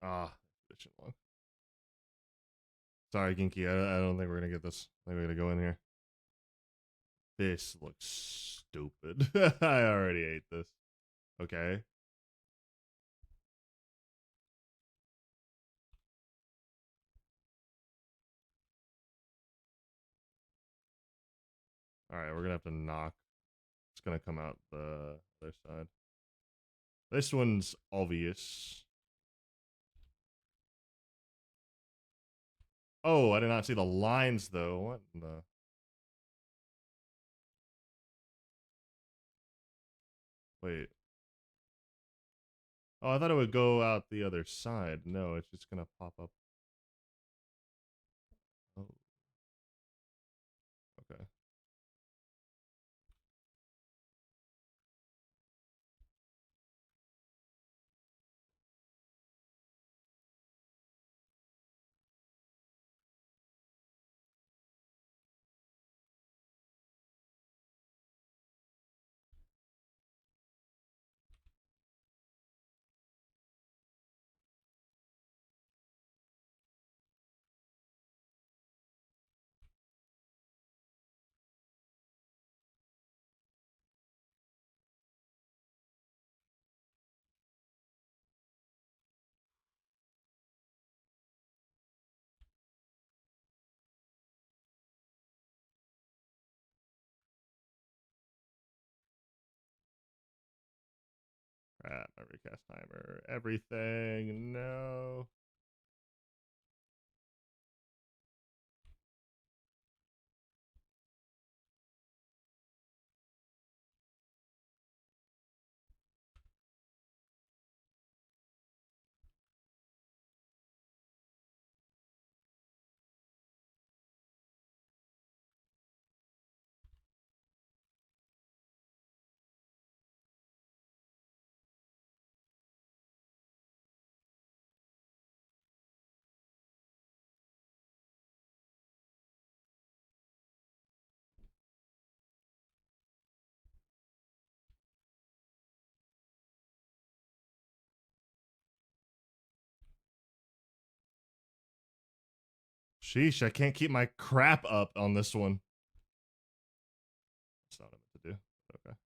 Ah, this shit long. Sorry, Ginky. I don't think we're gonna get this. I think we're gonna go in here. This looks stupid. I already ate this. Okay. All right, we're gonna have to knock. It's gonna come out the other side. This one's obvious. Oh, I did not see the lines though. What in the? Wait. Oh, I thought it would go out the other side. No, it's just gonna pop up. Oh, okay. Crap, my recast timer. Everything. No. Sheesh, I can't keep my crap up on this one. That's not what I meant to do. Okay.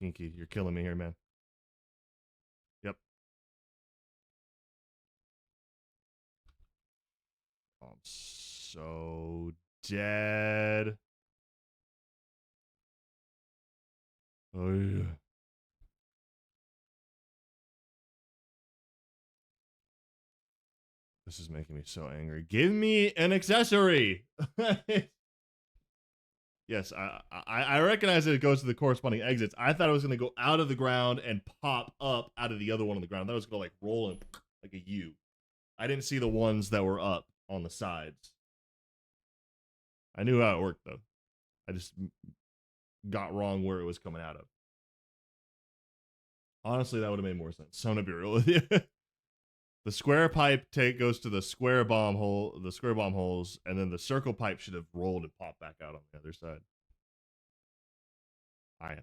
Inky, you're killing me here, man. Yep. Oh, I'm so dead. Oh yeah. This is making me so angry. Give me an accessory. Yes, I recognize that it goes to the corresponding exits. I thought it was going to go out of the ground and pop up out of the other one on the ground. I thought it was going to like roll and like a U. I didn't see the ones that were up on the sides. I knew how it worked though. I just got wrong where it was coming out of. Honestly, that would have made more sense. I'm gonna be real with you. The square pipe goes to the square bomb hole, the square bomb holes, and then the circle pipe should have rolled and popped back out on the other side. I know.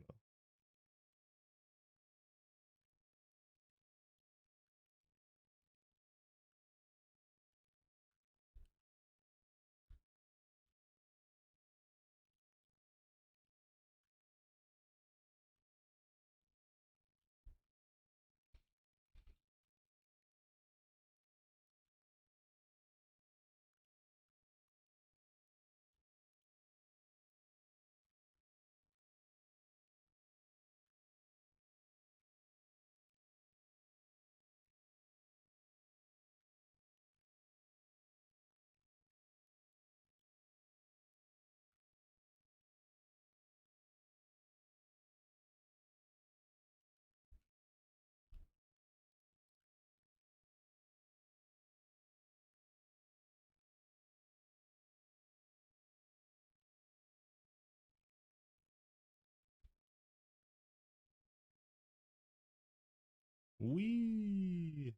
Wee.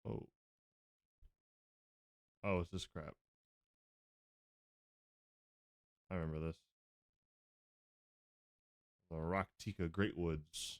Oh. Oh, it's this crap. I remember this. The Rocktika Great Woods.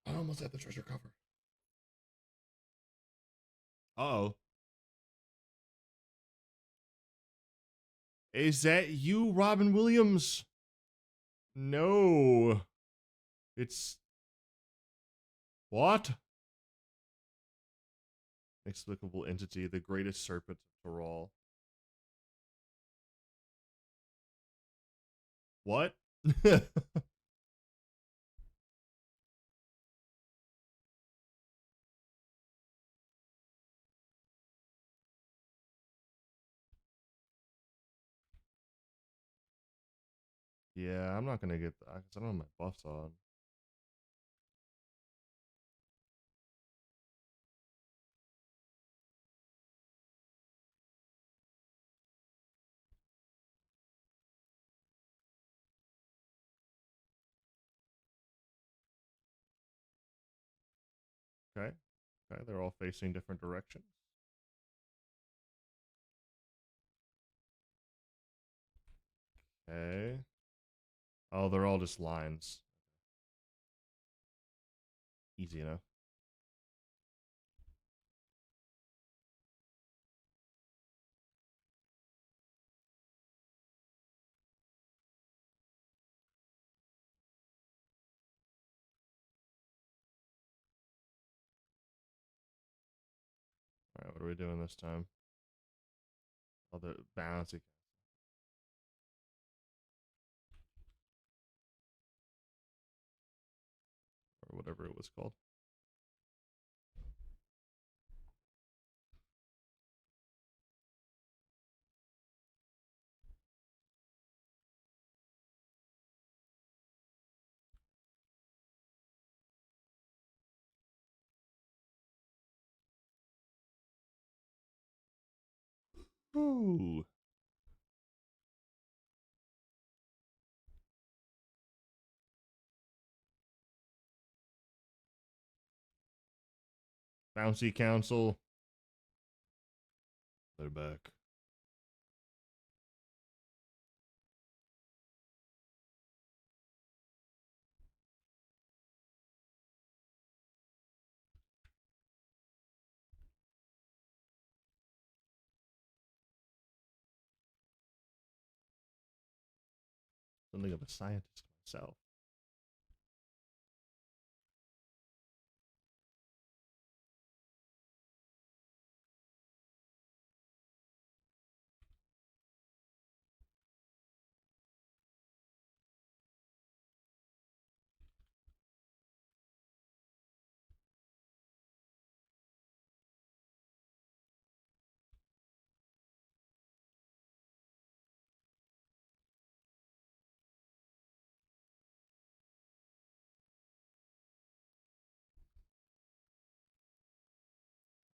I almost had the treasure cover. Uh-oh. Is that you, Robin Williams? No. It's... What? Inexplicable entity, the greatest serpent of Toral. What? Yeah, I'm not gonna get that because I don't have my buffs on. Okay. Okay, they're all facing different directions. Okay. Oh, they're all just lines. Easy enough. Alright, what are we doing this time? Oh, the bouncy. Or whatever it was called. Ooh. Bouncy Council. They're back. Something of a scientist myself.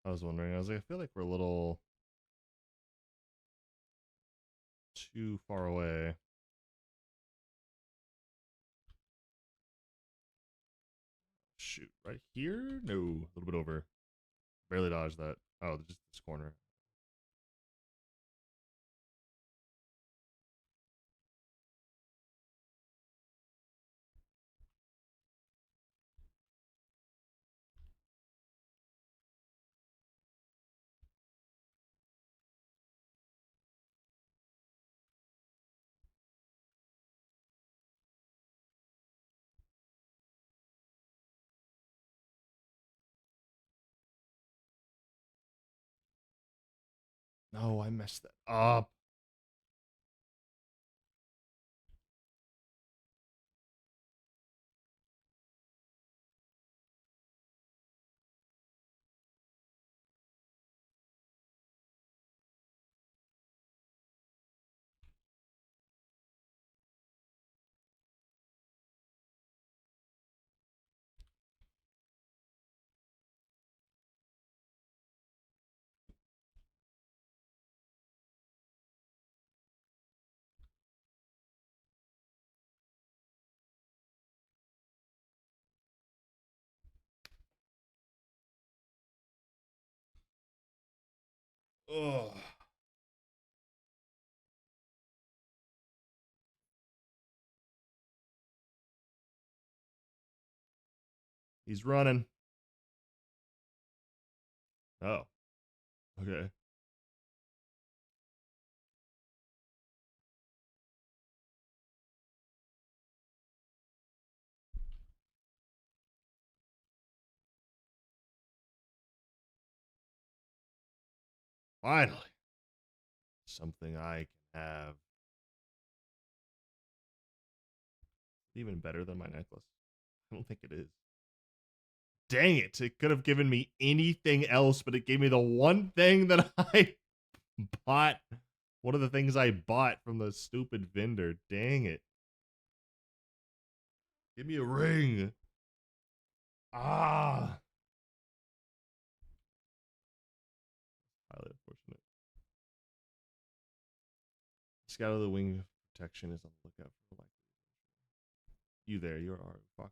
I was wondering. I was like, I feel like we're a little too far away. Shoot, right here? No, a little bit over. Barely dodged that. Oh, just this corner. No, I messed that up. Ugh. He's running. Oh, okay. Finally. Something I can have. Even better than my necklace. I don't think it is. Dang it. It could have given me anything else, but it gave me the one thing that I bought. One of the things I bought from the stupid vendor. Dang it. Give me a ring. Ah. Highly unfortunate. Scout of the Wing of Protection is on the lookout for like you there. You're our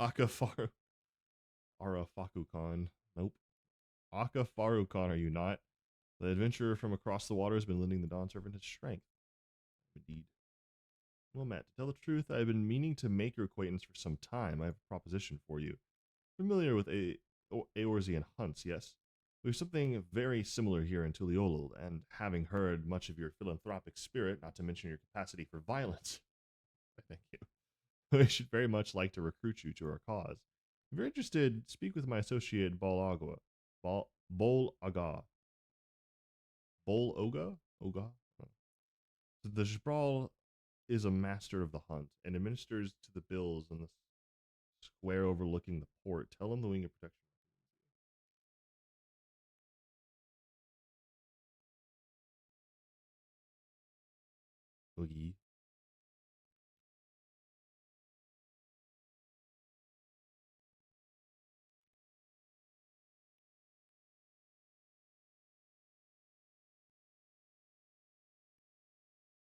Akafaru Arafaku-kan. Nope. Akafaru-kan, are you not? The adventurer from across the water has been lending the Dawn Servant his strength. Indeed. Well, Matt, to tell the truth, I've been meaning to make your acquaintance for some time. I have a proposition for you. Familiar with Eorzean hunts, yes? We have something very similar here in Tuliolul, and having heard much of your philanthropic spirit, not to mention your capacity for violence, thank you, I should very much like to recruit you to our cause. If you're interested, speak with my associate Bolagua. Bol-Aga. Bol-Oga? Oga? Oh. The Jbral is a master of the hunt and administers to the bills in the square overlooking the port. Tell him the wing of protection. Oogie.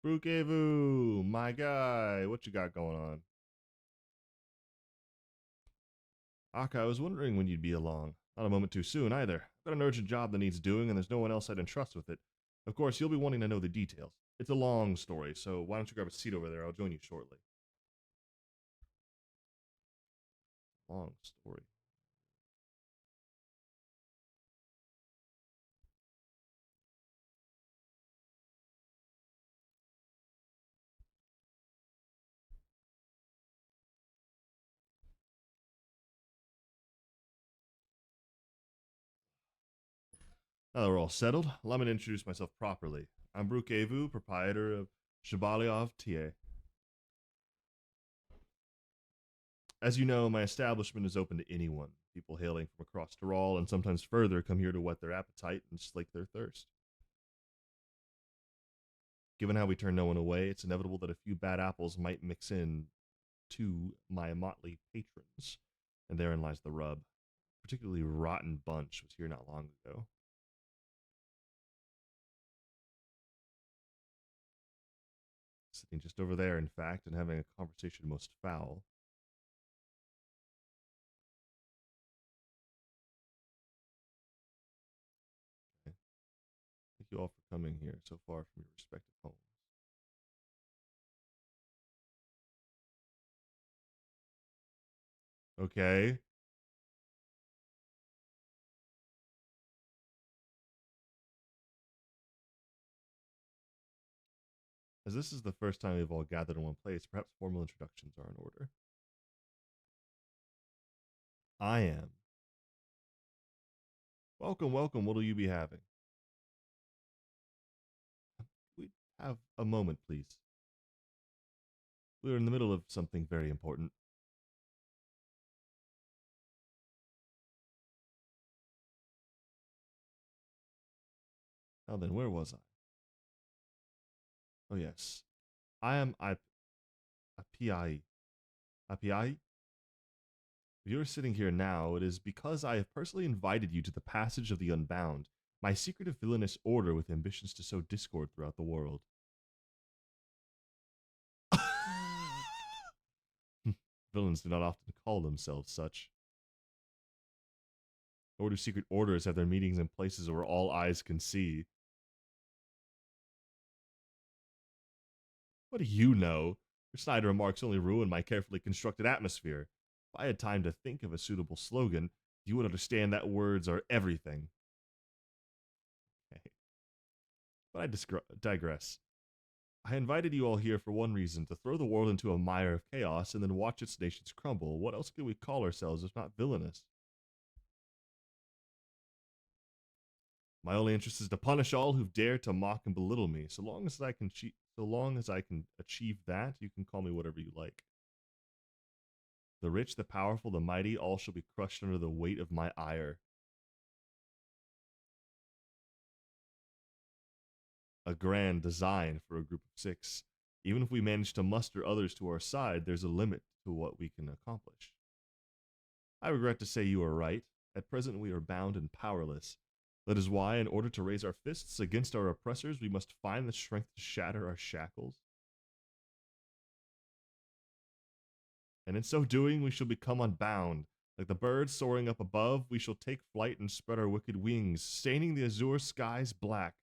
Brukevu, my guy, what you got going on? Aka, I was wondering when you'd be along. Not a moment too soon either. I've got an urgent job that needs doing, and there's no one else I'd entrust with it. Of course, you'll be wanting to know the details. It's a long story, so why don't you grab a seat over there? I'll join you shortly. Long story. Now that we're all settled, allow me to introduce myself properly. I'm Brukevu, proprietor of Shabaliov TA. As you know, my establishment is open to anyone. People hailing from across Tyrol and sometimes further come here to whet their appetite and slake their thirst. Given how we turn no one away, it's inevitable that a few bad apples might mix in to my motley patrons, and therein lies the rub. particularly rotten bunch was here not long ago. Sitting just over there, in fact, and having a conversation most foul. Okay. Thank you all for coming here so far from your respective homes. Okay. As this is the first time we've all gathered in one place, perhaps formal introductions are in order. I am. Welcome, welcome. What'll you be having? We have a moment, please. We're in the middle of something very important. Now then, where was I? Oh yes, I am Apiai. Apiai? If you are sitting here now, it is because I have personally invited you to the passage of the Unbound, my secretive villainous order with ambitions to sow discord throughout the world. Villains do not often call themselves such. Nor do secret orders have their meetings in places where all eyes can see. What do you know? Your snide remarks only ruin my carefully constructed atmosphere. If I had time to think of a suitable slogan, you would understand that words are everything. Okay. But I digress. I invited you all here for one reason, to throw the world into a mire of chaos and then watch its nations crumble. What else could we call ourselves if not villainous? My only interest is to punish all who dare to mock and belittle me. So long as I can achieve that, you can call me whatever you like. The rich, the powerful, the mighty, all shall be crushed under the weight of my ire. A grand design for a group of 6. Even if we manage to muster others to our side, there's a limit to what we can accomplish. I regret to say you are right. At present, we are bound and powerless. That is why, in order to raise our fists against our oppressors, we must find the strength to shatter our shackles. And in so doing, we shall become unbound. Like the birds soaring up above, we shall take flight and spread our wicked wings, staining the azure skies black.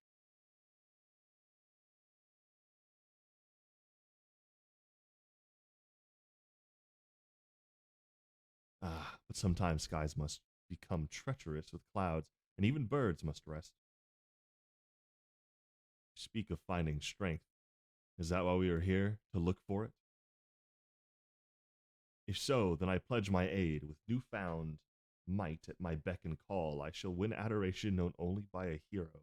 Ah, but sometimes skies must become treacherous with clouds, and even birds must rest. Speak of finding strength. Is that why we are here, to look for it? If so, then I pledge my aid. With newfound might at my beck and call, I shall win adoration known only by a hero.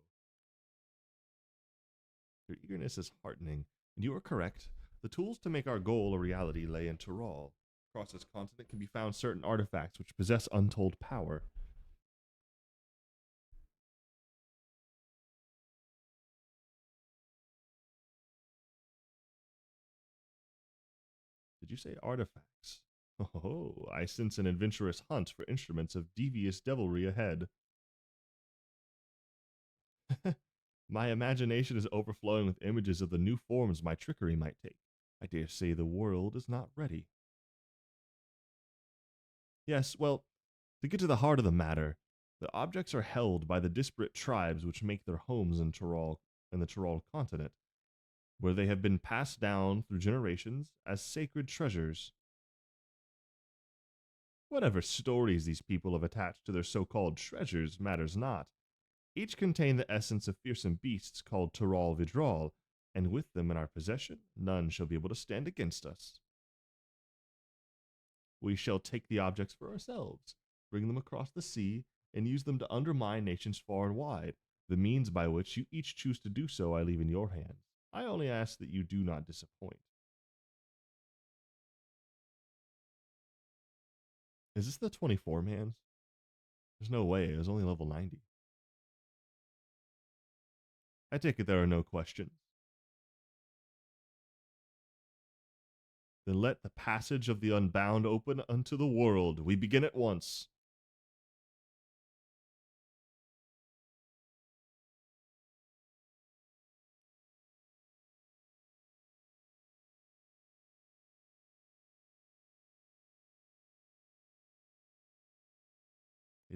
Your eagerness is heartening, and you are correct. The tools to make our goal a reality lay in Tyrol. Across this continent can be found certain artifacts which possess untold power. Did you say artifacts? Oh, I sense an adventurous hunt for instruments of devious devilry ahead. My imagination is overflowing with images of the new forms my trickery might take. I dare say the world is not ready. Yes, well, to get to the heart of the matter, the objects are held by the disparate tribes which make their homes in Tyrol and the Tyrol continent, where they have been passed down through generations as sacred treasures. Whatever stories these people have attached to their so-called treasures matters not. Each contain the essence of fearsome beasts called Tyrol Vidral, and with them in our possession, none shall be able to stand against us. We shall take the objects for ourselves, bring them across the sea, and use them to undermine nations far and wide. The means by which you each choose to do so I leave in your hands. I only ask that you do not disappoint. Is this the 24 mans? There's no way, it was only level 90. I take it there are no questions. Then let the passage of the unbound open unto the world. We begin at once.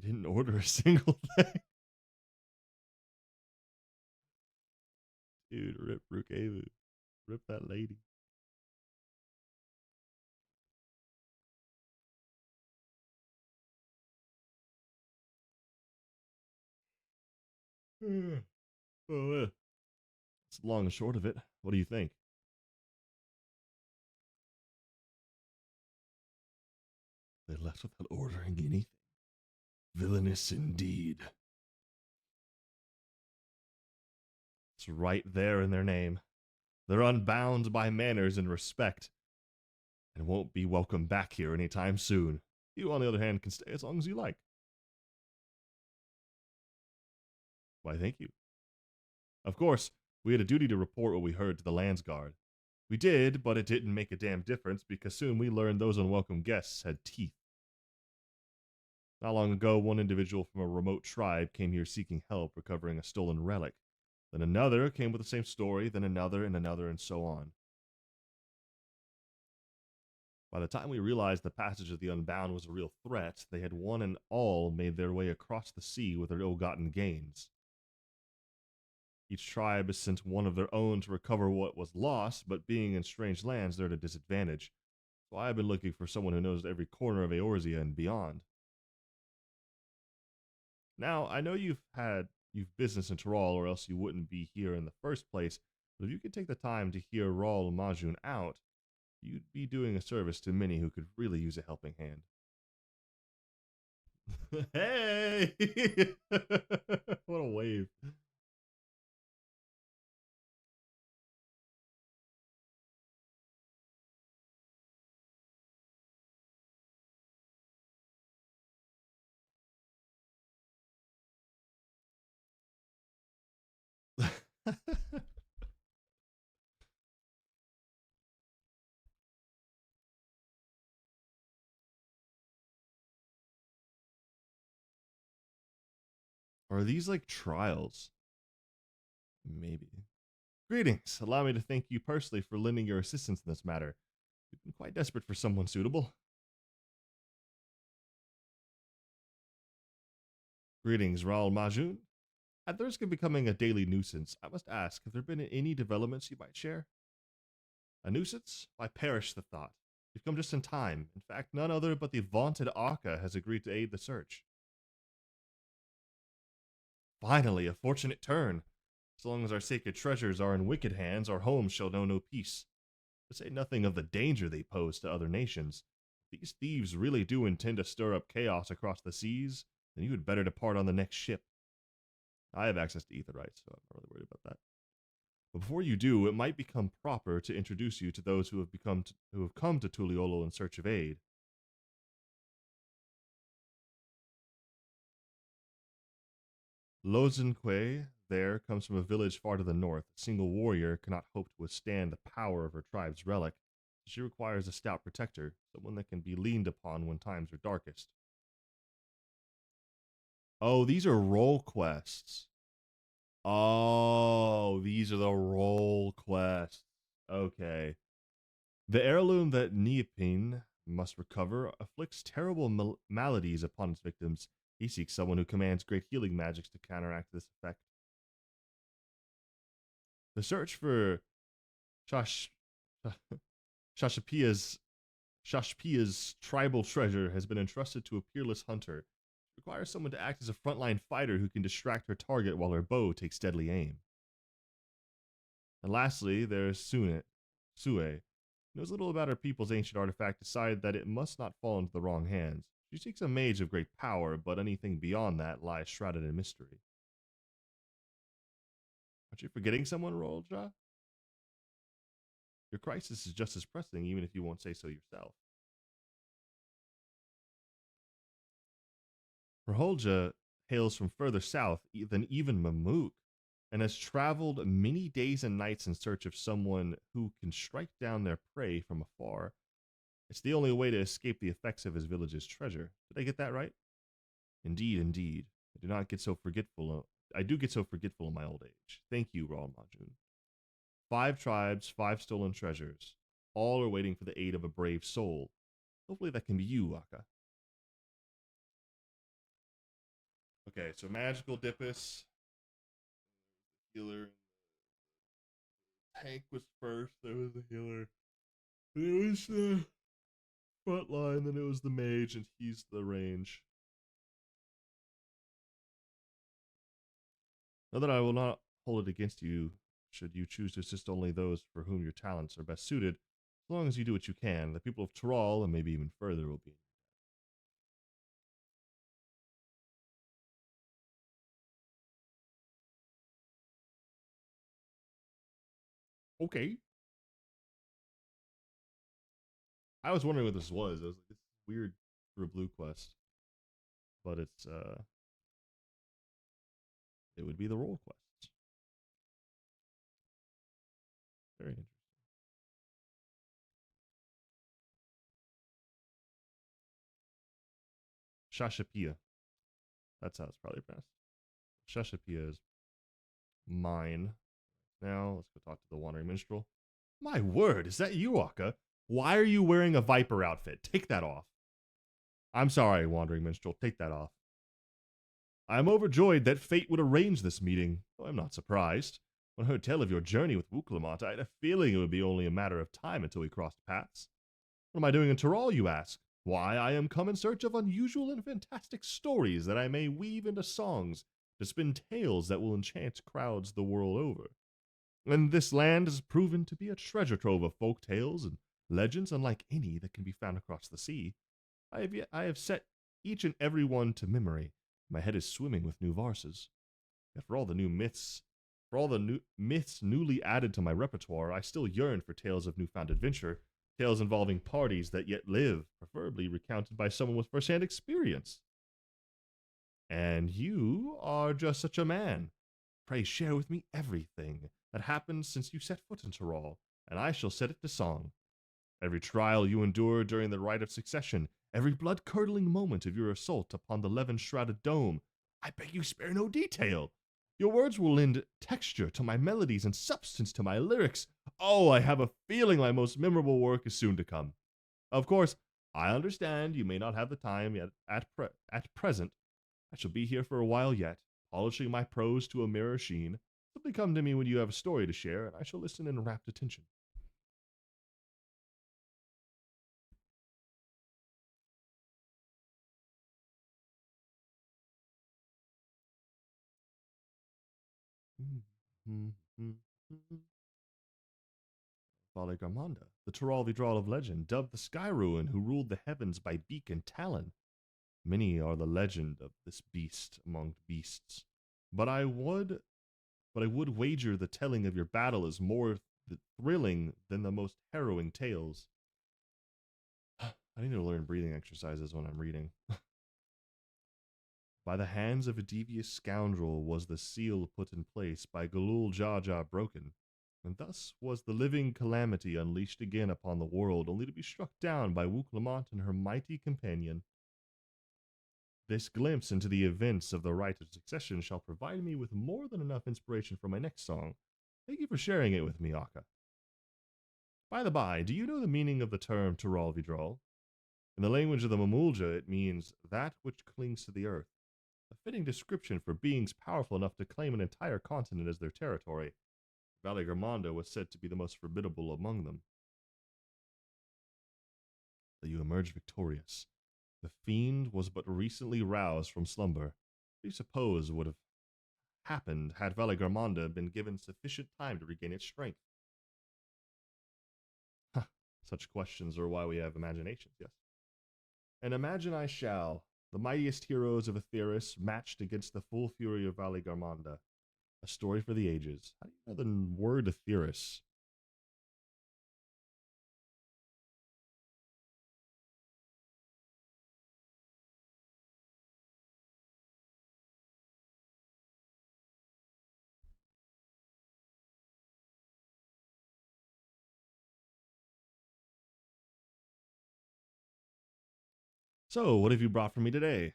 They didn't order a single thing. Dude, rip Rukavu. Rip that lady. Oh, that's the long and short of it. What do you think? They left without ordering anything. Villainous indeed. It's right there in their name. They're unbound by manners and respect, and won't be welcome back here anytime soon. You, on the other hand, can stay as long as you like. Why, thank you. Of course, we had a duty to report what we heard to the Landsguard. We did, but it didn't make a damn difference because soon we learned those unwelcome guests had teeth. Not long ago, one individual from a remote tribe came here seeking help recovering a stolen relic. Then another came with the same story, then another, and so on. By the time we realized the passage of the Unbound was a real threat, they had one and all made their way across the sea with their ill-gotten gains. Each tribe has sent one of their own to recover what was lost, but being in strange lands, they're at a disadvantage. So I have been looking for someone who knows every corner of Eorzea and beyond. Now, I know you've business in Tyrol, or else you wouldn't be here in the first place, but if you could take the time to hear Raul Majun out, you'd be doing a service to many who could really use a helping hand. Hey! What a wave. Are these like trials? Maybe. Greetings. Allow me to thank you personally for lending your assistance in this matter. We've been quite desperate for someone suitable. Greetings, Raul Majun. At the risk of becoming a daily nuisance, I must ask, have there been any developments you might share? A nuisance? I perish the thought. You've come just in time. In fact, none other but the vaunted Akka has agreed to aid the search. Finally, a fortunate turn. So long as our sacred treasures are in wicked hands, our homes shall know no peace. To say nothing of the danger they pose to other nations. If these thieves really do intend to stir up chaos across the seas, then you had better depart on the next ship. I have access to ether rights, so I'm not really worried about that. But before you do, it might become proper to introduce you to those who have come to Tuliolo in search of aid. Lozenque there comes from a village far to the north. A single warrior cannot hope to withstand the power of her tribe's relic. She requires a stout protector, someone that can be leaned upon when times are darkest. Oh, these are role quests. Oh, these are the role quests. Okay. The heirloom that Neopin must recover afflicts terrible maladies upon its victims. He seeks someone who commands great healing magics to counteract this effect. The search for Shash- Shashpia's tribal treasure has been entrusted to a peerless hunter. It requires someone to act as a frontline fighter who can distract her target while her bow takes deadly aim. And lastly, there's Sue. Knows little about her people's ancient artifact, decided that it must not fall into the wrong hands. She seeks a mage of great power, but anything beyond that lies shrouded in mystery. Aren't you forgetting someone, Rolja? Your crisis is just as pressing, even if you won't say so yourself. Raholja hails from further south than even Mamook, and has traveled many days and nights in search of someone who can strike down their prey from afar. It's the only way to escape the effects of his village's treasure. Did I get that right? Indeed, indeed. I do get so forgetful in my old age. Thank you, Raul Majun. 5 tribes, 5 stolen treasures. All are waiting for the aid of a brave soul. Hopefully that can be you, Akka. Okay, so magical Dippus, healer. Tank was first. There was the healer. It was the front line. Then it was the mage, and he's the range. Know that I will not hold it against you should you choose to assist only those for whom your talents are best suited. As long as you do what you can, the people of Tyrol, and maybe even further, will be. Okay. I was wondering what this was. I was like, it's weird for a blue quest. But it would be the role quests. Very interesting. Shashapia. That's how it's probably pronounced. Shashapia is mine. Now, let's go talk to the Wandering Minstrel. My word, is that you, Akka? Why are you wearing a Viper outfit? Take that off. I'm sorry, Wandering Minstrel. Take that off. I am overjoyed that fate would arrange this meeting. Oh, I'm not surprised. When I heard tell of your journey with Wuklamont, I had a feeling it would be only a matter of time until we crossed paths. What am I doing in Tyrol, you ask? Why, I am come in search of unusual and fantastic stories that I may weave into songs to spin tales that will enchant crowds the world over. And this land has proven to be a treasure trove of folk tales and legends unlike any that can be found across the sea. I have set each and every one to memory. My head is swimming with new verses. Yet for all the new myths newly added to my repertoire, I still yearn for tales of newfound adventure, tales involving parties that yet live, preferably recounted by someone with first-hand experience. And you are just such a man. Pray share with me everything that happened since you set foot in Tyrol, and I shall set it to song. Every trial you endured during the rite of succession, every blood-curdling moment of your assault upon the levin-shrouded dome, I beg you spare no detail. Your words will lend texture to my melodies and substance to my lyrics. Oh, I have a feeling my most memorable work is soon to come. Of course, I understand you may not have the time yet at present. I shall be here for a while yet, polishing my prose to a mirror sheen. Simply come to me when you have a story to share, and I shall listen in rapt attention. Vale Garmanda, the Tyrol Vidral of legend, dubbed the Sky Ruin who ruled the heavens by beak and talon. Many are the legend of this beast among beasts, but I would wager the telling of your battle is more thrilling than the most harrowing tales. I need to learn breathing exercises when I'm reading. By the hands of a devious scoundrel was the seal put in place, by Galul Jaja broken, and thus was the living calamity unleashed again upon the world, only to be struck down by Wuklamont and her mighty companion. This glimpse into the events of the Rite of Succession shall provide me with more than enough inspiration for my next song. Thank you for sharing it with me, Akka. By the by, do you know the meaning of the term Tyrol Vidral? In the language of the Mamulja, it means that which clings to the earth, a fitting description for beings powerful enough to claim an entire continent as their territory. Vale Garmanda was said to be the most formidable among them. That you emerged victorious. The fiend was but recently roused from slumber. What do you suppose would have happened had Vale Garmanda been given sufficient time to regain its strength? Such questions are why we have imaginations, yes? And imagine I shall, the mightiest heroes of Aetheris matched against the full fury of Vale Garmanda. A story for the ages. How do you know the word Aetheris? So, what have you brought for me today?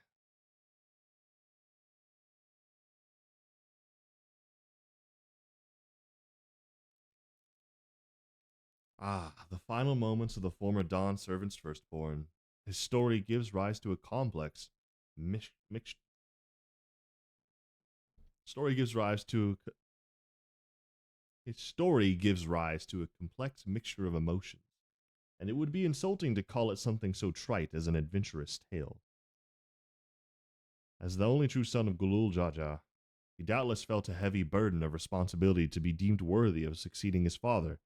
Ah, the final moments of the former Dawn servant's firstborn. His story gives rise to a complex, mix, Story gives rise to His story gives rise to a complex mixture of emotions, and it would be insulting to call it something so trite as an adventurous tale. As the only true son of Gulul Jaja, he doubtless felt a heavy burden of responsibility to be deemed worthy of succeeding his father.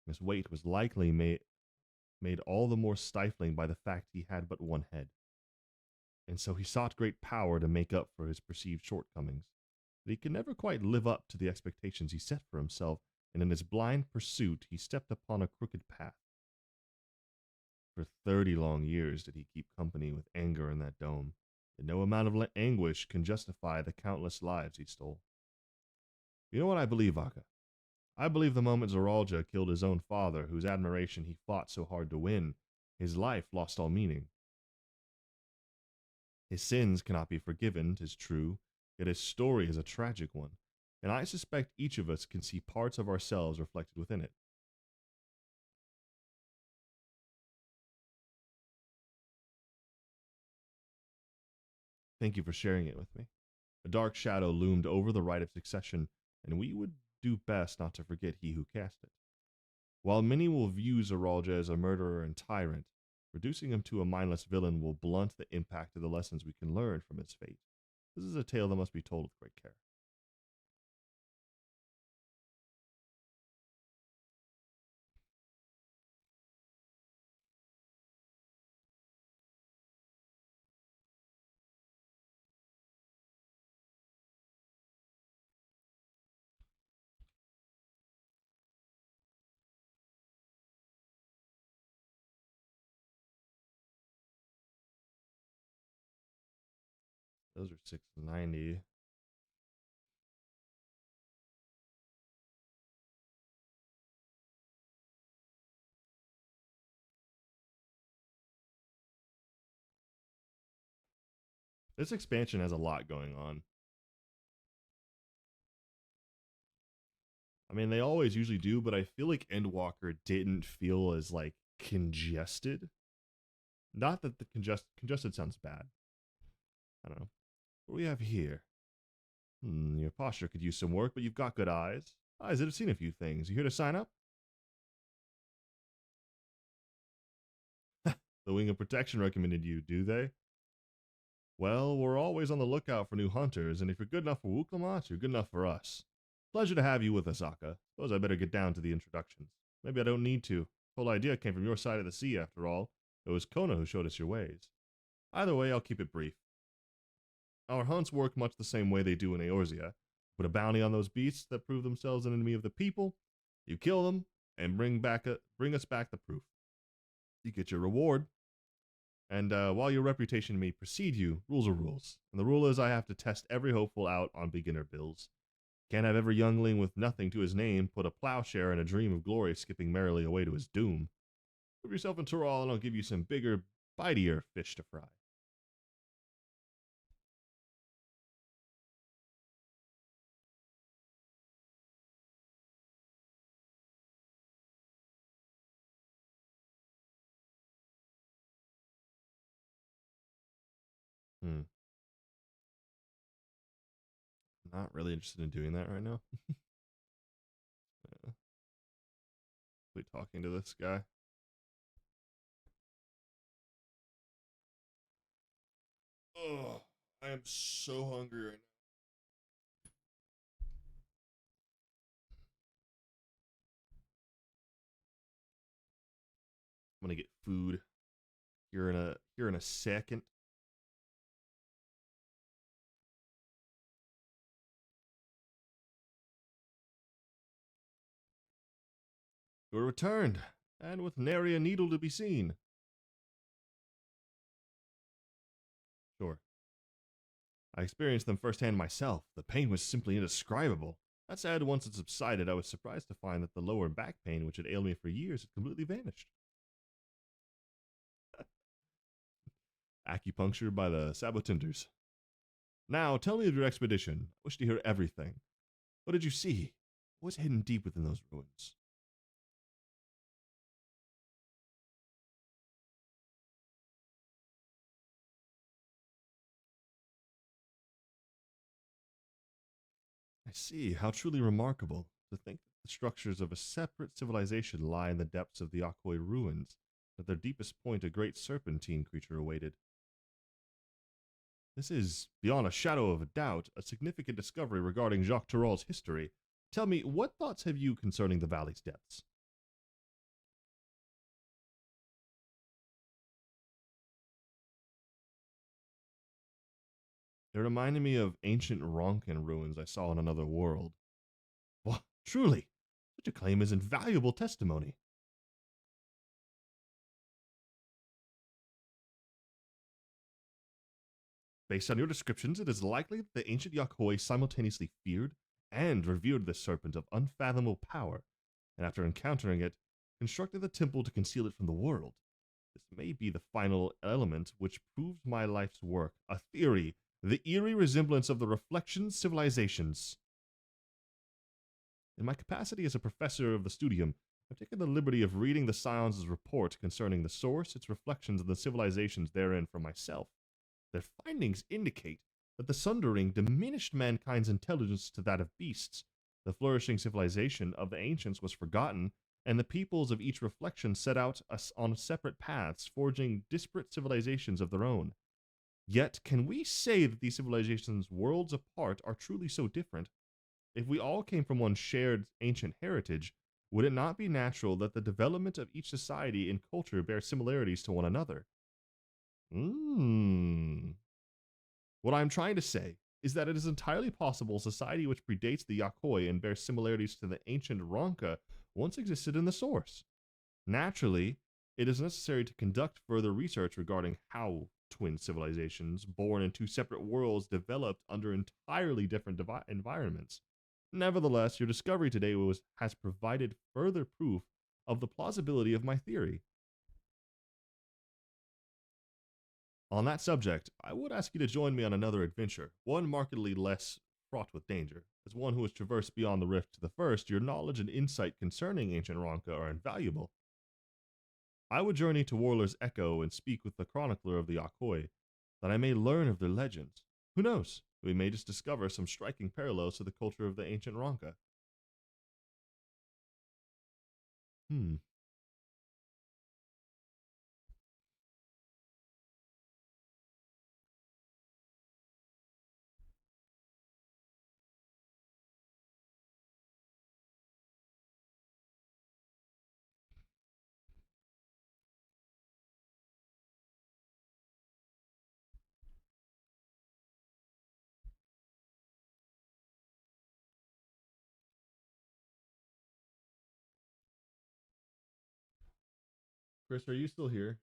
His weight was likely made all the more stifling by the fact he had but one head, and so he sought great power to make up for his perceived shortcomings. But he could never quite live up to the expectations he set for himself, and in his blind pursuit he stepped upon a crooked path. For 30 long years did he keep company with anger in that dome, and no amount of anguish can justify the countless lives he stole. You know what I believe, Aka? I believe the moment Zoralja killed his own father, whose admiration he fought so hard to win, his life lost all meaning. His sins cannot be forgiven, 'tis true, yet his story is a tragic one, and I suspect each of us can see parts of ourselves reflected within it. Thank you for sharing it with me. A dark shadow loomed over the rite of succession, and we would do best not to forget he who cast it. While many will view Zoralja as a murderer and tyrant, reducing him to a mindless villain will blunt the impact of the lessons we can learn from his fate. This is a tale that must be told with great care. Those are 690. This expansion has a lot going on. I mean, they always usually do, but I feel like Endwalker didn't feel as like congested. Not that the congested sounds bad. I don't know. What do we have here? Your posture could use some work, but you've got good eyes. Eyes that have seen a few things. You here to sign up? The Wing of Protection recommended you, do they? Well, we're always on the lookout for new hunters, and if you're good enough for Wuklamat, you're good enough for us. Pleasure to have you with us, Aka. Suppose I better get down to the introductions. Maybe I don't need to. The whole idea came from your side of the sea, after all. It was Kona who showed us your ways. Either way, I'll keep it brief. Our hunts work much the same way they do in Eorzea. Put a bounty on those beasts that prove themselves an enemy of the people. You kill them, and bring us back the proof. You get your reward. And while your reputation may precede you, rules are rules. And the rule is I have to test every hopeful out on beginner bills. Can't have every youngling with nothing to his name put a plowshare and a dream of glory skipping merrily away to his doom. Put yourself in Tural and I'll give you some bigger, bitier fish to fry. Hmm. Not really interested in doing that right now. We talking to this guy. Oh, I am so hungry right now. I'm gonna get food here in a second. You are returned, and with nary a needle to be seen. Sure. I experienced them firsthand myself. The pain was simply indescribable. That said, once it subsided, I was surprised to find that the lower back pain, which had ailed me for years, had completely vanished. Acupuncture by the Sabotinders. Now, tell me of your expedition. I wish to hear everything. What did you see? What was hidden deep within those ruins? I see. How truly remarkable to think that the structures of a separate civilization lie in the depths of the Akoi ruins. At their deepest point, a great serpentine creature awaited. This is, beyond a shadow of a doubt, a significant discovery regarding Jacques Tarol's history. Tell me, what thoughts have you concerning the valley's depths? They reminded me of ancient Ronkan ruins I saw in another world. Well, truly, such a claim is invaluable testimony. Based on your descriptions, it is likely that the ancient Yakoi simultaneously feared and revered this serpent of unfathomable power, and after encountering it, constructed the temple to conceal it from the world. This may be the final element which proves my life's work, a theory, the eerie resemblance of the reflection civilizations. In my capacity as a professor of the studium, I've taken the liberty of reading the Science's report concerning the source, its reflections, and the civilizations therein for myself. Their findings indicate that the Sundering diminished mankind's intelligence to that of beasts. The flourishing civilization of the ancients was forgotten, and the peoples of each reflection set out on separate paths, forging disparate civilizations of their own. Yet, can we say that these civilizations, worlds apart, are truly so different? If we all came from one shared ancient heritage, would it not be natural that the development of each society and culture bear similarities to one another? Hmm. What I'm trying to say is that it is entirely possible a society which predates the Yakoi and bears similarities to the ancient Ronka once existed in the source. Naturally, it is necessary to conduct further research regarding how twin civilizations, born in two separate worlds, developed under entirely different environments. Nevertheless, your discovery today has provided further proof of the plausibility of my theory. On that subject, I would ask you to join me on another adventure, one markedly less fraught with danger. As one who has traversed beyond the rift to the first, your knowledge and insight concerning ancient Ronka are invaluable. I would journey to Warler's Echo and speak with the chronicler of the Akoi, that I may learn of their legends. Who knows? We may just discover some striking parallels to the culture of the ancient Ronka. Hmm. Chris, are you still here?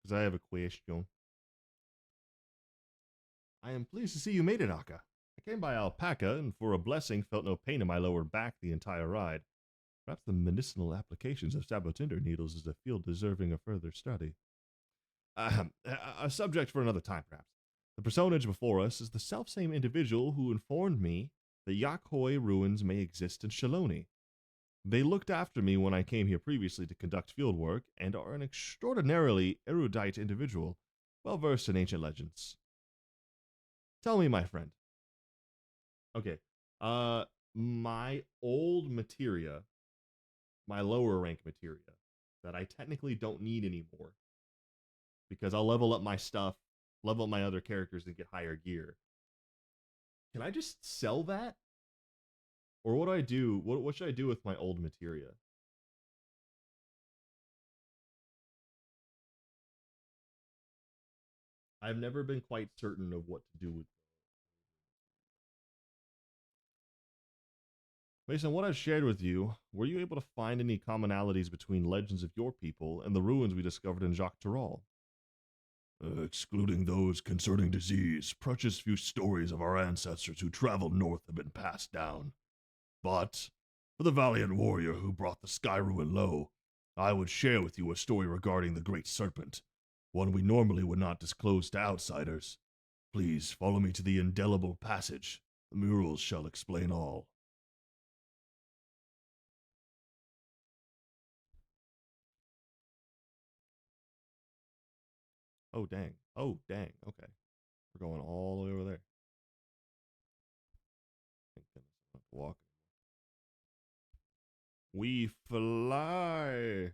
Because I have a question. I am pleased to see you made it, Akka. I came by Alpaca and for a blessing felt no pain in my lower back the entire ride. Perhaps the medicinal applications of sabotinder needles is a field deserving of further study. Ahem. A subject for another time, perhaps. The personage before us is the selfsame individual who informed me that Yakhoi ruins may exist in Shaloni. They looked after me when I came here previously to conduct field work and are an extraordinarily erudite individual, well versed in ancient legends. Tell me, my friend. Okay. Uh, my old materia, my lower rank materia, that I technically don't need anymore because I'll level up my stuff, level up my other characters, and get higher gear. Can I just sell that, or what do I do? What should I do with my old materia? I've never been quite certain of what to do with. Based on what I've shared with you, were you able to find any commonalities between legends of your people and the ruins we discovered in Jacques Tarol? Excluding those concerning disease, precious few stories of our ancestors who traveled north have been passed down. But, for the valiant warrior who brought the sky ruin low, I would share with you a story regarding the Great Serpent, one we normally would not disclose to outsiders. Please follow me to the indelible passage. The murals shall explain all. Oh, dang. Oh, dang. Okay. We're going all the way over there. Walk. We fly.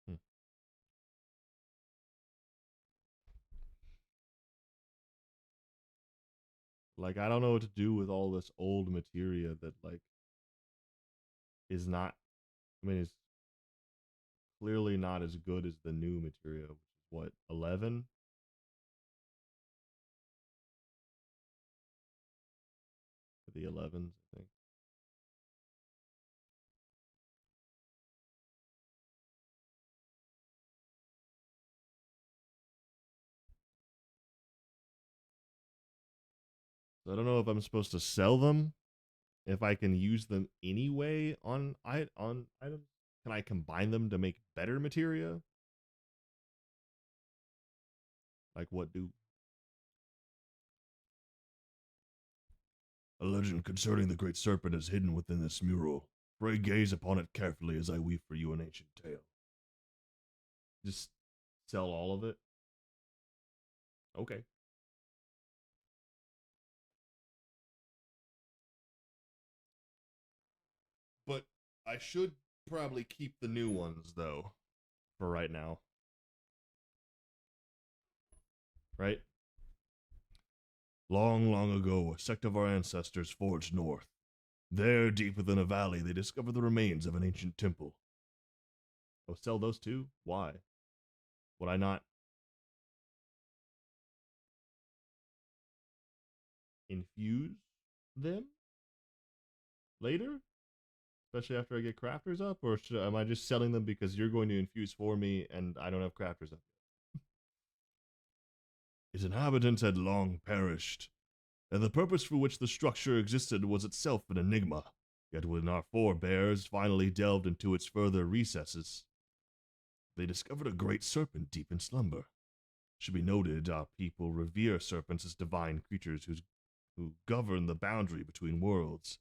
Hmm. Like, I don't know what to do with all this old materia that, like, is not, I mean, it's clearly not as good as the new materia, which is what, 11? The 11s, I think. So I don't know if I'm supposed to sell them, if I can use them anyway on items. Can I combine them to make better materia? Like what do? A legend concerning the great serpent is hidden within this mural. Pray gaze upon it carefully as I weave for you an ancient tale. Just sell all of it? Okay. But I should probably keep the new ones, though, for right now. Right? Long, long ago, a sect of our ancestors forged north. There, deep within a valley, they discovered the remains of an ancient temple. Oh, sell those too? Why? Would I not infuse them later? Especially after I get crafters up? Or am I just selling them because you're going to infuse for me and I don't have crafters up? Its inhabitants had long perished, and the purpose for which the structure existed was itself an enigma. Yet when our forebears finally delved into its further recesses, they discovered a great serpent deep in slumber. It should be noted, our people revere serpents as divine creatures who govern the boundary between worlds.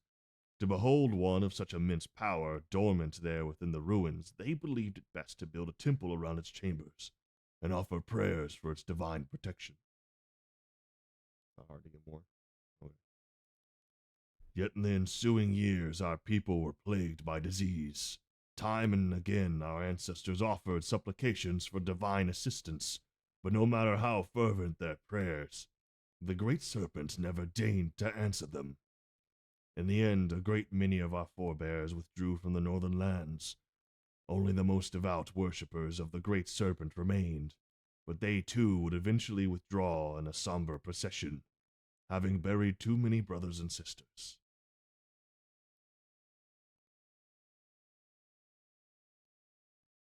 To behold one of such immense power dormant there within the ruins, they believed it best to build a temple around its chambers and offer prayers for its divine protection. Not hard to get more. Okay. Yet in the ensuing years, our people were plagued by disease. Time and again, our ancestors offered supplications for divine assistance, but no matter how fervent their prayers, the great serpent never deigned to answer them. In the end, a great many of our forebears withdrew from the northern lands. Only the most devout worshippers of the great serpent remained, but they too would eventually withdraw in a somber procession, having buried too many brothers and sisters.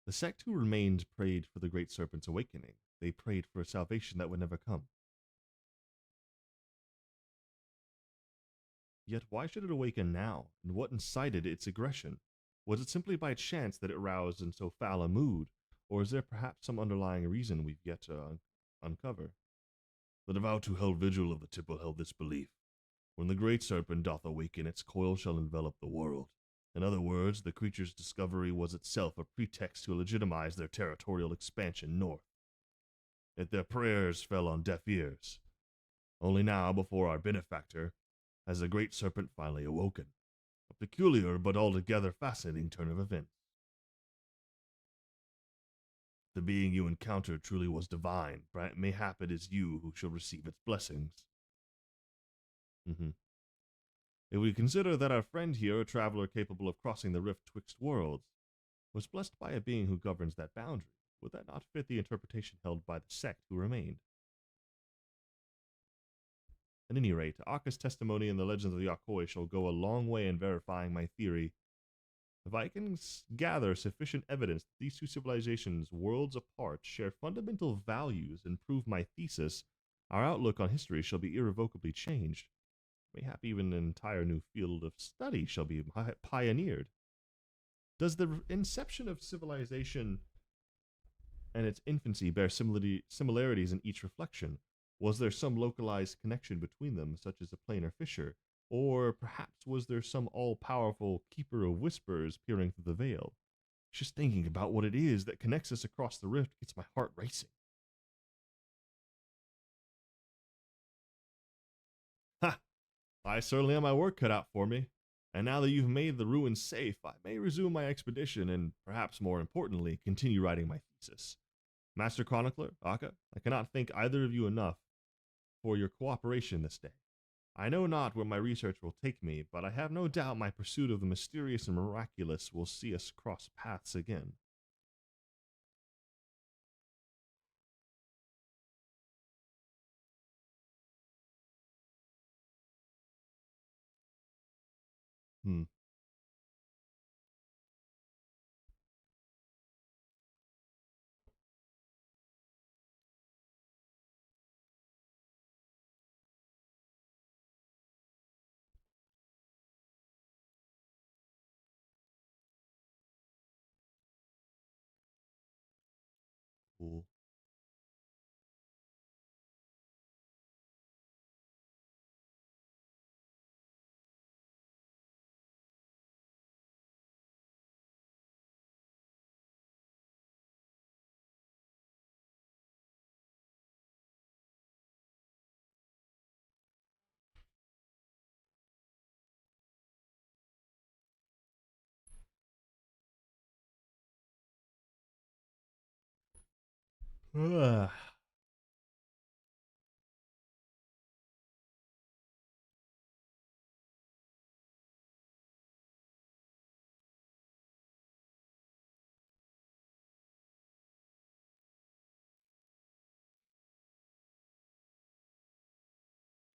The sect who remained prayed for the great serpent's awakening. They prayed for a salvation that would never come. Yet why should it awaken now, and what incited its aggression? Was it simply by chance that it roused in so foul a mood, or is there perhaps some underlying reason we've yet to uncover? The devout who held vigil of the temple held this belief. When the great serpent doth awaken, its coil shall envelop the world. In other words, the creature's discovery was itself a pretext to legitimize their territorial expansion north. Yet their prayers fell on deaf ears. Only now, before our benefactor, has the great serpent finally awoken. A peculiar but altogether fascinating turn of events. The being you encountered truly was divine. Mayhap it is you who shall receive its blessings. Mm-hmm. If we consider that our friend here, a traveler capable of crossing the rift twixt worlds, was blessed by a being who governs that boundary, would that not fit the interpretation held by the sect who remained? At any rate, Akka's testimony and the legends of the Yakoi shall go a long way in verifying my theory. If I can gather sufficient evidence that these two civilizations, worlds apart, share fundamental values and prove my thesis, our outlook on history shall be irrevocably changed. Mayhap even an entire new field of study shall be pioneered. Does the inception of civilization and its infancy bear similarities in each reflection? Was there some localized connection between them, such as a planar fissure? Or perhaps was there some all powerful keeper of whispers peering through the veil? Just thinking about what it is that connects us across the rift gets my heart racing. Ha! I certainly have my work cut out for me. And now that you've made the ruins safe, I may resume my expedition and, perhaps more importantly, continue writing my thesis. Master Chronicler, Akka, I cannot thank either of you enough for your cooperation this day. I know not where my research will take me, but I have no doubt my pursuit of the mysterious and miraculous will see us cross paths again. Hmm. Cool.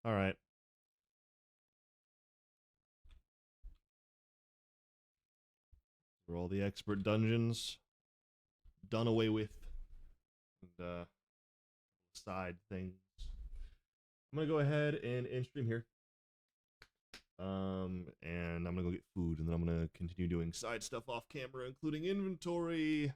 All right. For all the expert dungeons done away with, and side things. I'm gonna go ahead and end stream here. And I'm gonna go get food, and then I'm gonna continue doing side stuff off camera, including inventory,